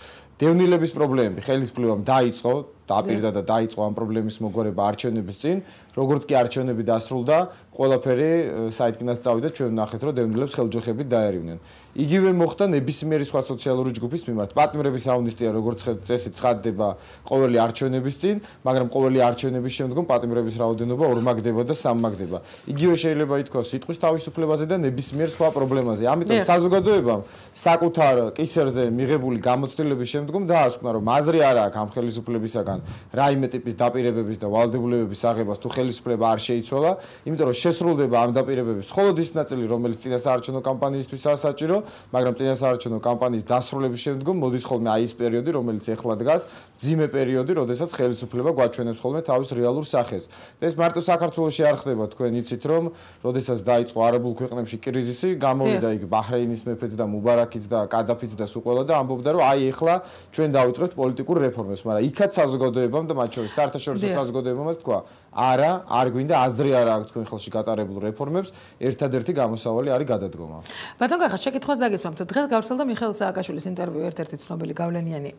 დევნილების პრობლემები ხელისუფლებამ დაიწყო დააპირდა და დაიწყო ამ პრობლემის მოგვარება არჩევნების წინ, როგორც კი არჩევნები დასრულდა, ყველაფერი საიდკინაც წავიდა, ჩვენ ვნახეთ, რომ დევნილებს ხელჯოხებით დაერივნენ. იგივე მოხდა ნებისმიერი სხვა სოციალური ჯგუფის მიმართ. პატიმრების ამნისტია როგორც წესი ცხადდება ყოველი არჩევნების წინ, მაგრამ ყოველი არჩევნების შემდგომ პატიმრების რაოდენობა ორმაგდება და სამმაგდება. იგივე შეიძლება ითქვას სიტყვის თავისუფლებაზე და ნებისმიერ სხვა პრობლემაზე. ამიტომ საზოგადოებამ საკუთარ კისერზე მიღებული გამოცდილების შემდგომ დაასკვნა, რომ აზრი არ აქვს ამ ხელისუფლებისაგან რაიმე ტიპის დაპირებების და ვალდებულებების აღებას თუ ხელისუფლება არ შეიცვალა, იმიტომ რომ შესრულდება ამ დაპირებების მხოლოდ ის ნაწილი, რომელიც წინასაარჩევნო კამპანიისთვისაა საჭირო, მაგრამ წინასაარჩევნო კამპანიის დასრულების შემდგომ მოდის ხოლმე აი ეს პერიოდი, რომელიც ეხლა დგას, მძიმე პერიოდი, როდესაც ხელისუფლება გვაჩვენებს ხოლმე თავის რეალურ სახეს. ეს მარტო საქართველოში არ ხდება, თქვენ იცით, რომ როდესაც დაიწყო არაბულ ქვეყნებში კრიზისი, გამოვიდა იქ ბაჰრეინის მეფეც და მუბარაკიც და კადაფიც და სულ ყველა და ამბობდა, რომ აი ეხლა ჩვენ დავიწყებთ პოლიტიკურ რეფორმებს, მაგრამ იქაც საზოგადოებამ და მათ შორის საერთაშორისო საზოგადოებამაც თქვა, არა, არ გვინდა აზრი არ აქვს თქვენ ხელში გატარებულ რეფორმებს, ერთადერთი გამოსავალი არის გადადგომა. ბატონ კახა, შეკითხვას დაგესვამთ. დღეს გავრცელდა მიხეილ სააკაშვილის ინტერვიუ ერთ-ერთი ცნობილი გავლენიანი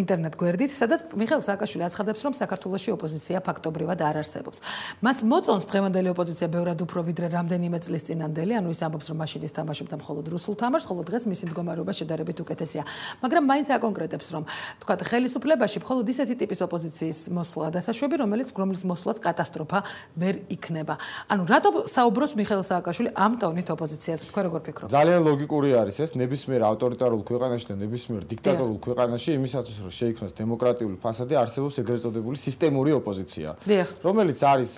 ინტერნეტ გვერდით, სადაც მიხეილ სააკაშვილი აცხადებს, რომ საქართველოში ოპოზიცია ფაქტობრივად არ არსებობს. მას მოწონს დღევანდელი ოპოზიცია ბევრად უფრო ვიდრე რამდენიმე წლის წინანდელი, ანუ ის ამბობს, რომ მაშინ ის თამაშობდა მხოლოდ რუსულ თამაშს, ხოლო დღეს მისი მდგომარეობა შედარებით უკეთესია. მაგრამ მაინც აკონკრეტებს, რომ თქვა ხელისუფლებაში მხოლოდ ისეთი ტიპის ოპოზიციის მოსვლა დასაშვები, რომელიც მოსვლაც კატასტროფა ვერ იქნება. ანუ რატო საუბრობს მიხეილ სააკაშვილი ამ ტონით ოპოზიციაზე, თქვენ როგორ ფიქრობთ? ძალიან ლოგიკური არის ეს, ნებისმიერ ავტორიტარულ ქვეყანაში და ნებისმიერ დიქტატორულ ქვეყანაში იმისათვის, რომ შეიქმნას დემოკრატიული ფასადი, არსებობს ეგრეთ წოდებული სისტემური ოპოზიცია, რომელიც არის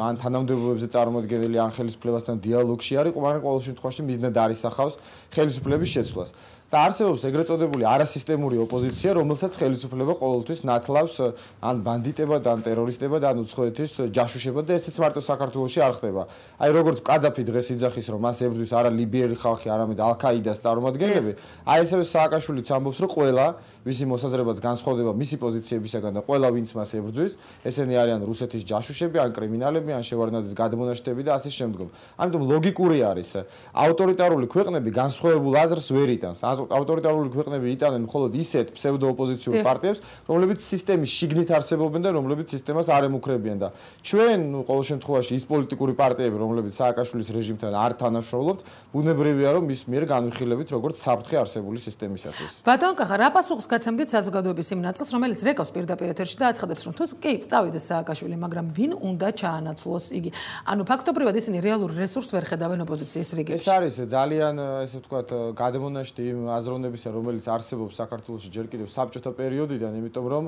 ან თანამდებობებზე წარმოდგენილი, ან ხელისუფლებასთან დიალოგში არის, მაგრამ ყოველ შემთხვევაში მიზნად არის ახავს ხელისუფლების შეცვლას. და არსებობს ეგრეთ წოდებული არასისტემური ოპოზიცია, რომელსაც ხელისუფლება ყოველთვის ნათლავს ან ბანდიტებად, ან ტერორისტებად, ან უცხოეთის ჯაშუშებად და ესეც მარტო საქართველოში არ ხდება. აი როგორც კადაფი დღეს იძახის, რომ მას ებრძვის არა ლიბიელი ხალხი, არამედ ალ-ქაიდას წარმომადგენლები, აი ესევე სააკაშვილიც ამბობს, რომ ყველა ვისი მოსაზრებაც განსხვავდება მისი პოზიციებისაგან და ყველა ვინც მას ებრძვის, ესენი არიან რუსეთის ჯაშუშები, ან კრიმინალები, ან შევარდნაძის გადმონაშთები და ასე შემდგომ. ამიტომ ლოგიკური არის, ავტორიტარული ქვეყნები განსხვავებულ აზრს ვერ იტანს. ავტორიტარული ქვეყნები იტანენ მხოლოდ ისეთ ფსევდოოპოზიციურ პარტიებს, რომლებიც სისტემის შიგნით არსებობენ და რომლებიც სისტემას არ ემუქრებიან და ჩვენ, ყოველ შემთხვევაში, ის პოლიტიკური პარტიები, რომლებიც სააკაშვილის რეჟიმთან არ თანამშრომლობთ, ბუნებრივია, რომ მის მიერ განვიხილებით როგორც საფრთხე არსებული სისტემისათვის. ბატონ კახა, რა პასუხს გაცემდით საზოგადოების იმ ნაწილს, რომელიც რეკავს პირდაპირ ეთერში და აცხადებს, რომ თუ კი წავიდეს სააკაშვილი, მაგრამ ვინ უნდა ჩაანაცვლოს იგი? ანუ ფაქტობრივად ისინი რეალურ რესურსს ვერ ხედავენ ოპოზიციის რიგებში. ეს არის ძალიან, ესე ვთქვათ, გადმონაშთი იმ აზროვნებისა, რომელიც არსებობს საქართველოში ჯერ კიდევ საბჭოთა პერიოდიდან, იმიტომ რომ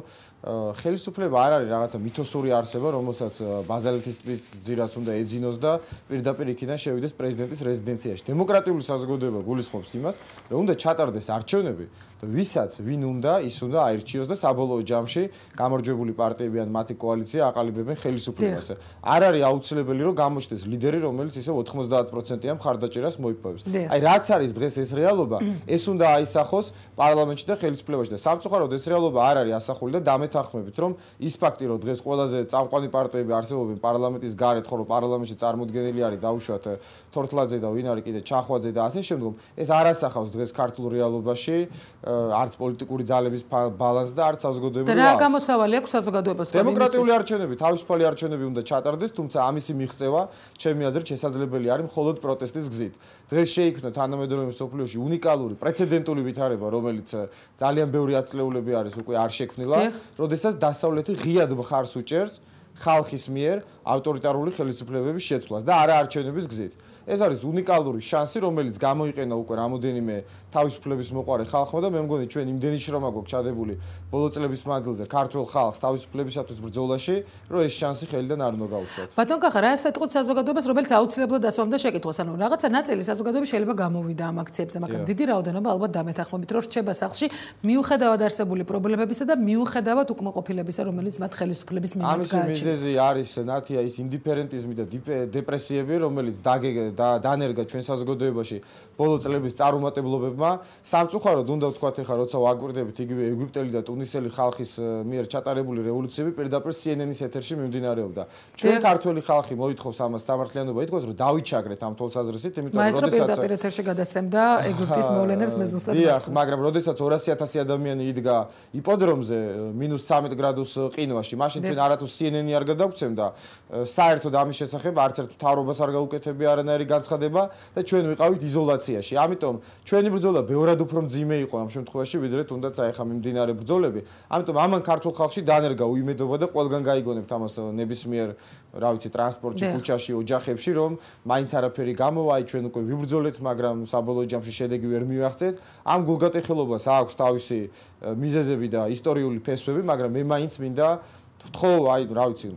ხელისუფლება არ არის რაღაცა მითოსური არსება, რომელსაც ბაზალეთის ტბის ძირას უნდა ეძინოს და პირდაპირ იქიდან შევიდეს პრეზიდენტის რეზიდენციაში. დემოკრატიული საზოგადოება გულისხმობს იმას, რომ უნდა ჩატარდეს არჩევნები და ვისაც ვინ უნდა, ის უნდა აირჩიოს და საბოლოო ჯამში გამარჯვებული პარტიები ან მათი კოალიცია აყალიბებენ ხელისუფლებას. არ არის აუცილებელი, რომ გამოჩნდეს ლიდერი, რომელიც ისე 90%-იან მხარდაჭერას მოიპოვებს. აი რაც არის დღეს ეს რეალობა, ეს უნდა აისახოს პარლამენტში და ხელისუფლებაში და სამწუხაროდ ეს რეალობა არ არის ასახული და დამეთანხმებით, რომ ის ფაქტი, რომ დღეს ყველაზე წამყვანი პარტიები არსებობენ პარლამენტის გარეთ, ხოლო პარლამენტში წარმოდგენილი არის დაუშვათ თორთლაძე და ვინ არის კიდე ჩახვაძე და ასე შემდგომ, ეს არ ასახავს დღეს ქართულ რეალობაში არც პოლიტიკური ძალების ბალანსს და არც საზოგადოებრივ და რა გამოსავალი აქვს საზოგადოებას? დემოკრატიული არჩევნები, თავისუფალი არჩევნები უნდა ჩატარდეს, თუმცა ამისი მიღწევა, ჩემი აზრით, შესაძლებელი არის მხოლოდ პროტესტის გზით. დღეს შეიქმნა თანამედროვე მსოფლიოში უნიკალური პრეცედენტული ვითარება, რომელიც ძალიან ბევრი ათწლეულები არის უკვე არ შექმნილა, როდესაც დასავლეთი ღიად მხარს უჭერს ხალხის მიერ ავტორიტარული ხელისუფლებების შეცვლას და არა არჩევნების გზით. ეს არის უნიკალური შანსი, რომელიც გამოიყენა უკვე რამოდენიმე თავისუფლების მოყარე ხალხმა და მე მგონი ჩვენ იმდენი შრომა გვაქვს ჩადებული ბოლო წლების მანძილზე ქართულ ხალხს თავისუფლებისათვის ბრძოლაში, რომ ეს შანსი ხელიდან არ უნდა გაუშვათ. ბატონ კახა, რა ესეთყოთ საზოგადოებას, რომელიც აუცილებლად ასვამდა შეკითხვას, ანუ რაღაცა ნაწილი საზოგადოების შეიძლება გამოვიდა ამ აქციებზე, მაგრამ დიდი რაოდენობა ალბათ დამეთანხმებით, რომ რჩება სახლში მიუხედავად არსებული პრობლემებისა და მიუხედავად უკმაყოფილებისა, რომელიც მათ ხელისუფლების მიმართ გააჩნია. ამის მიზეზი არის ნათია ის ინდიფერენტიზმი და დეპრესიები, რომელიც დანერგა ჩვენ საზოგადოებაში ბოლო წლების წარუმატებლობებმა. სამწუხაროდ უნდა ვთქვათ, ეხლა როცა ვაკვირდებით იგივე ეგვიპტელი და ტუნისელი ხალხის მიერ ჩატარებული რევოლუციები პირდაპირ CNN-ის ეთერში მიმდინარეობდა. ჩვენ ქართველი ხალხი მოითხოვს ამას სამართლიანობა ითქოს, რომ დავიჩაგრეთ ამ თვალსაზრისით, იმიტომ რომ როდესაც პირდაპირ ეთერში გადაცემდა ეგვიპტის მოვლენებს მე ზუსტად ვახსოვს. მაგრამ როდესაც 200,000 ადამიანი იდგა იპოდრომზე -13 გრადუს ყინვაში, მაშინ ჩვენ არათუ CNN-ი არ გადავგვცემდა საერთოდ ამის შესახებ არც ერთ მთავრობას არ გაუკეთებია არანაირი განცხადება და ჩვენ ვიყავით იზოლაციაში. ამიტომ ჩვენი ბრძოლა ბევრად უფრო მძიმე იყო ამ შემთხვევაში, ვიდრე თუნდაც აი ხა მიმდინარე ბრძოლები. ამიტომ ამან ქართულ ხალხში დანერგა უიმედობა და ყველგან გაიგონებთ ამას ნებისმიერ, რა ვიცი, ტრანსპორტში, ქუჩაში, ოჯახებში, რომ მაინც არაფერი გამოვა, აი ჩვენ უკვე ვიბრძოლეთ, მაგრამ საბოლოო ჯამში შედეგი ვერ მივაღწევთ. ამ გულგატეხილობას აქვს თავისი მიზეზები და ისტორიული ფესვები, მაგრამ მე მაინც მინდა ვთხოვ, აი რა ვიცი,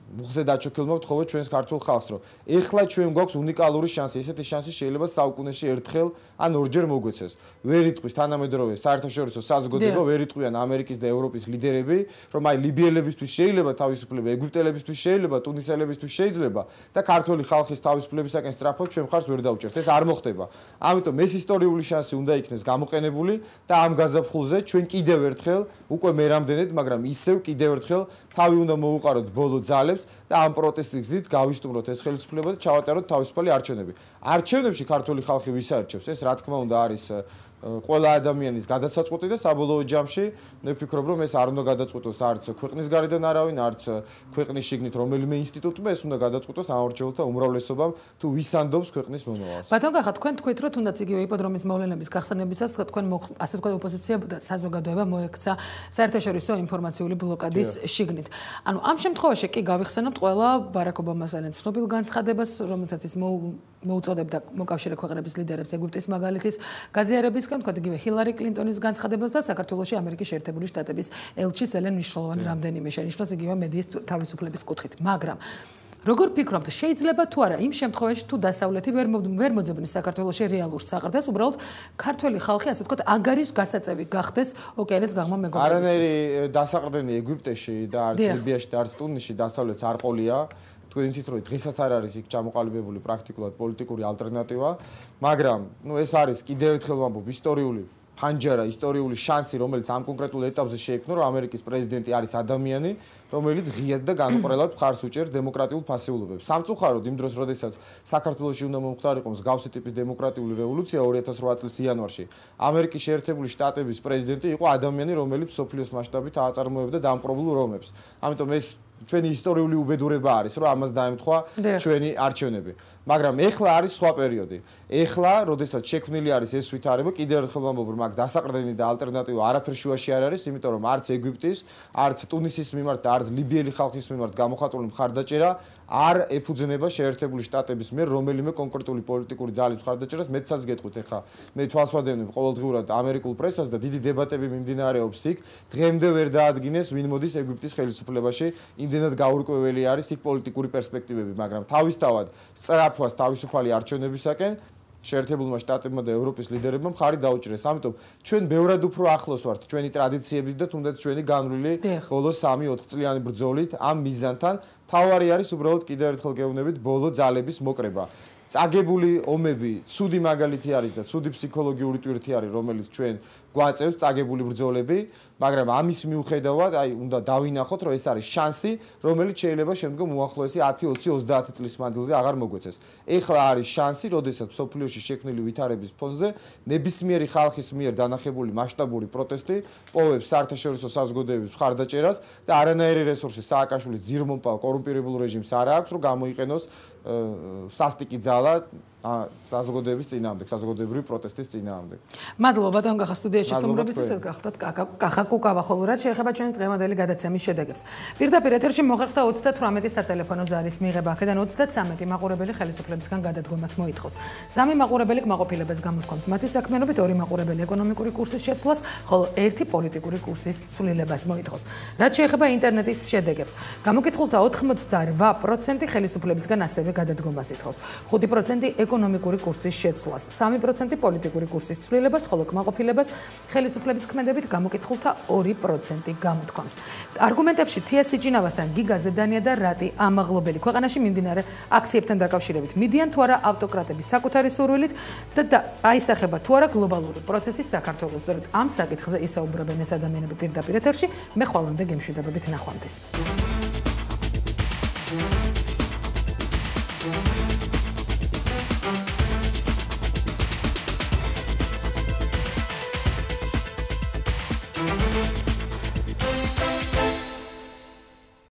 მუხზე დაჩოქილმა ვთხოვ ჩვენს ქართულ ხალხს, რომ ეხლა ჩვენ გვაქვს უნიკალური შანსი, ესეთი შანსი შეიძლება საუკუნეში ერთხელ ან ორჯერ მოგვეცეს. ვერ იტყვის თანამედროვე საერთაშორისო საზოგადოება, ვერ იტყვიან ამერიკის და ევროპის ლიდერები, რომ აი ლიბიელებისთვის შეიძლება თავისუფლება, ეგვიპტელებისთვის შეიძლება, ტუნისელებისთვის შეიძლება და ქართული ხალხის თავისუფლებისაკენ სწრაფად ჩვენ მხარს ვერ დავჭერთ. ეს არ მოხდება. ამიტომ ეს ისტორიული შანსი უნდა იქნეს გამოყენებული და ამ გაზაფხულზე ჩვენ კიდევ ერთხელ, უკვე მე რამდენად, მაგრამ ისევ კიდევ ერთხელ თავი უნდა მოუყაროთ ბოლო ძალებს და ამ პროტესტის გზით გავისტუმროთ ეს ხელისუფლება და ჩავატაროთ თავისუფალი არჩევნები. არჩევნებში ქართული ხალხი ვის არჩევს? ეს რა თქმა უნდა არის ყველა ადამიანის გადასაწყვეტი და საბოლოო ჯამში მე ვფიქრობ, რომ ეს არ უნდა გადაწყვეტოს არც ქვეყნის გარედან არავინ, არც ქვეყნის შიგნით რომელიმე ინსტიტუტმა, ეს უნდა გადაწყვეტოს ამორჩეულთა უმრავლესობამ თუ ვის ანდობს ქვეყნის მომავალს. ბატონ გახა, თქვენ თქვით, რომ თუნდაც იგივე იპოდრომის მოვლენების გახსნებისას თქვენ ასე თქვა ოპოზიცია და საზოგადოება მოექცა საერთაშორისო ინფორმაციული ბლოკადის შიგნით. ანუ ამ შემთხვევაში კი გავიხსენებთ ყველა ბარაკ ობამასთან ცნობილ განცხადებას, რომელსაც ის მოუწოდებდა მოკავშირე ქვეყნების ლიდერებს ეგვიპტის მაგალითის გაზიარებისგან, თქვა იგივე ჰილარი კლინტონის განცხადებას და საქართველოში ამერიკის შეერთებული შტატების ელჩის ელენ მნიშვნელოვანი რამდენიმე შენიშვნას იგივე მედიის თავისუფლების კუთხით. მაგრამ როგორ ფიქრობთ, შეიძლება თუ არა იმ შემთხვევაში თუ დასავლეთი ვერ მოძებნის საქართველოში რეალურ საყრდენს, უბრალოდ ქართველი ხალხი ასე ვთქვათ აგარის გასაწევი გახდეს ოკეანის გაღმა მეგობრებისთვის. არანაირი დასაყრდენი ეგვიპტეში და არც ლიბიაში და არც ტუნისში დასავლეთს არ ყოლია. თქვენ იცით, რომ დღესაც არ არის იქ ჩამოყალიბებული პრაქტიკულად პოლიტიკური ალტერნატივა, მაგრამ ეს არის კიდევ ერთხელ ვამბობ ისტორიული ფანჯარა, ისტორიული შანსი, რომელიც ამ კონკრეტულ ეტაპზე შეიქმნა, რომ ამერიკის პრეზიდენტი არის ადამიანი, რომელიც ღიად და განუყრელად მხარს უჭერს დემოკრატიულ ფასეულობებს. სამწუხაროდ იმ დროს, როდესაც საქართველოში უნდა მომხდარიყო მსგავსი ტიპის დემოკრატიული რევოლუცია 2008 წლის იანვარში, ამერიკის შეერთებული შტატების პრეზიდენტი იყო ადამიანი, რომელიც სოფლიოს მასშტაბით აწარმოებდა დამპყრობლურ ომებს. ამიტომ ეს ჩვენი ისტორიული უბედურება არის, რომ ამას დაემთხვა ჩვენი არჩევნები. მაგრამ ეხლა არის სხვა პერიოდი. ეხლა, როდესაც შექმნილი არის ეს ვითარება, კიდევ ერთხელ ვამბობ, რომ აქ დასაყრდენი და ალტერნატივა არაფერ შუაში არ არის, იმიტომ რომ არც ეგვიპტის, არც ტუნისის მიმართ და არც ლიბიელი ხალხის მიმართ გამოხატული მხარდაჭერა არ ეფუძნება შეერთებული შტატების მიერ რომელიმე კონკრეტული პოლიტიკური ძალის მხარდაჭერას. მეცაც გეტყვით ეხლა, მე თვალს ვადევნებ ყოველდღიურად ამერიკულ პრესას და დიდი დებატები მიმდინარეობს იქ. დღემდე ვერ დაადგინეს ვინ მოდის ეგვიპტის ხელისუფლებაში. იმდენად გაურკვეველი არის იქ პოლიტიკური პერსპექტივები, მაგრამ თავისთავად სწრაფვას თავისუფალი არჩევნებისაკენ შეერთებულმა შტატებმა და ევროპის ლიდერებმა მხარი დაუჭირეს. ამიტომ ჩვენ ბევრად უფრო ახლოს ვართ ჩვენი ტრადიციებით და თუნდაც ჩვენი განვლილი ბოლო 3-4 წლიანი ბრძოლით ამ მიზანთან. თავარი არის უბრალოდ კიდევ ერთხელ გეუბნებით ბოლო ძალების მოკრება. წაგებული ომები ცუდი მაგალითი არის და ცუდი ფსიქოლოგიური ტვირთი არის, რომელიც ჩვენ გვაწევს წაგებული ბრძოლები, მაგრამ ამის მიუხედავად, აი უნდა დავინახოთ, რომ ეს არის შანსი, რომელიც შეიძლება შემდგომ უახლოესი 10, 20, 30 წლის მანძილზე აღარ მოგვეცეს. ეხლა არის შანსი, როდესაც სოფლიოში შექმნილი ვითარების ფონზე ნებისმიერი ხალხის მიერ დანახებული მასშტაბური პროტესტი პოვებს საერთაშორისო საზოგადოების მხარდაჭერას და არანაირი რესურსი სააკაშვილის ძირმომპალ კორუმპირებულ რეჟიმს არ აქვს, რომ გამოიყენოს სასტიკი ძალა საზოგადოების წინააღმდეგ, საზოგადოებრივი პროტესტის წინააღმდეგ. მადლობა ბატონ გახა სტუდიაში სტუმრობისთვის, ეს გახდათ კახა კუკავა, ხოლო რაც შეეხება ჩვენი დღევანდელი გადაცემის შედეგებს. პირდაპირ ეთერში მოხერხდა 38 სატელეფონო ზარის მიღება, აქედან 33 მაყურებელი ხელისუფლებისგან გადადგომას მოითხოვს. 3 მაყურებელი კმაყოფილებას გამოთქვამს მათი საქმიანობით, 2 მაყურებელი ეკონომიკური კურსის შეცვლას, ხოლო 1 პოლიტიკური კურსის ცვლილებას მოითხოვს. რაც შეეხება ინტერნეტის შედეგებს, გამოკითხულთა 88% ხელისუფლებისგან ასევე გადადგომას ითხოვს. 5% ეკონომიკური კურსის შეცვლას, 3% პოლიტიკური კურსის ცვლილებას, ხოლო კმაყოფილებას ხელისუფლების ქმედებით გამოკითხულთა 2% გამოთქვამს. არგუმენტებში თია სიჭინავასთან გიგა ზედანია და რატი ამაღლობელი ქვეყანაში მიმდინარე აქციებთან დაკავშირებით მიდიან თუ არა ავტოკრატების საკუთარი სურვილით და აისახება თუ არა გლობალური პროცესი საქართველოს. სწორედ ამ საკითხზე ისაუბრებენ ეს ადამიანები პირდაპირ ეთერში. მე ხვალამდე გემშვიდობებით ნახვამდის.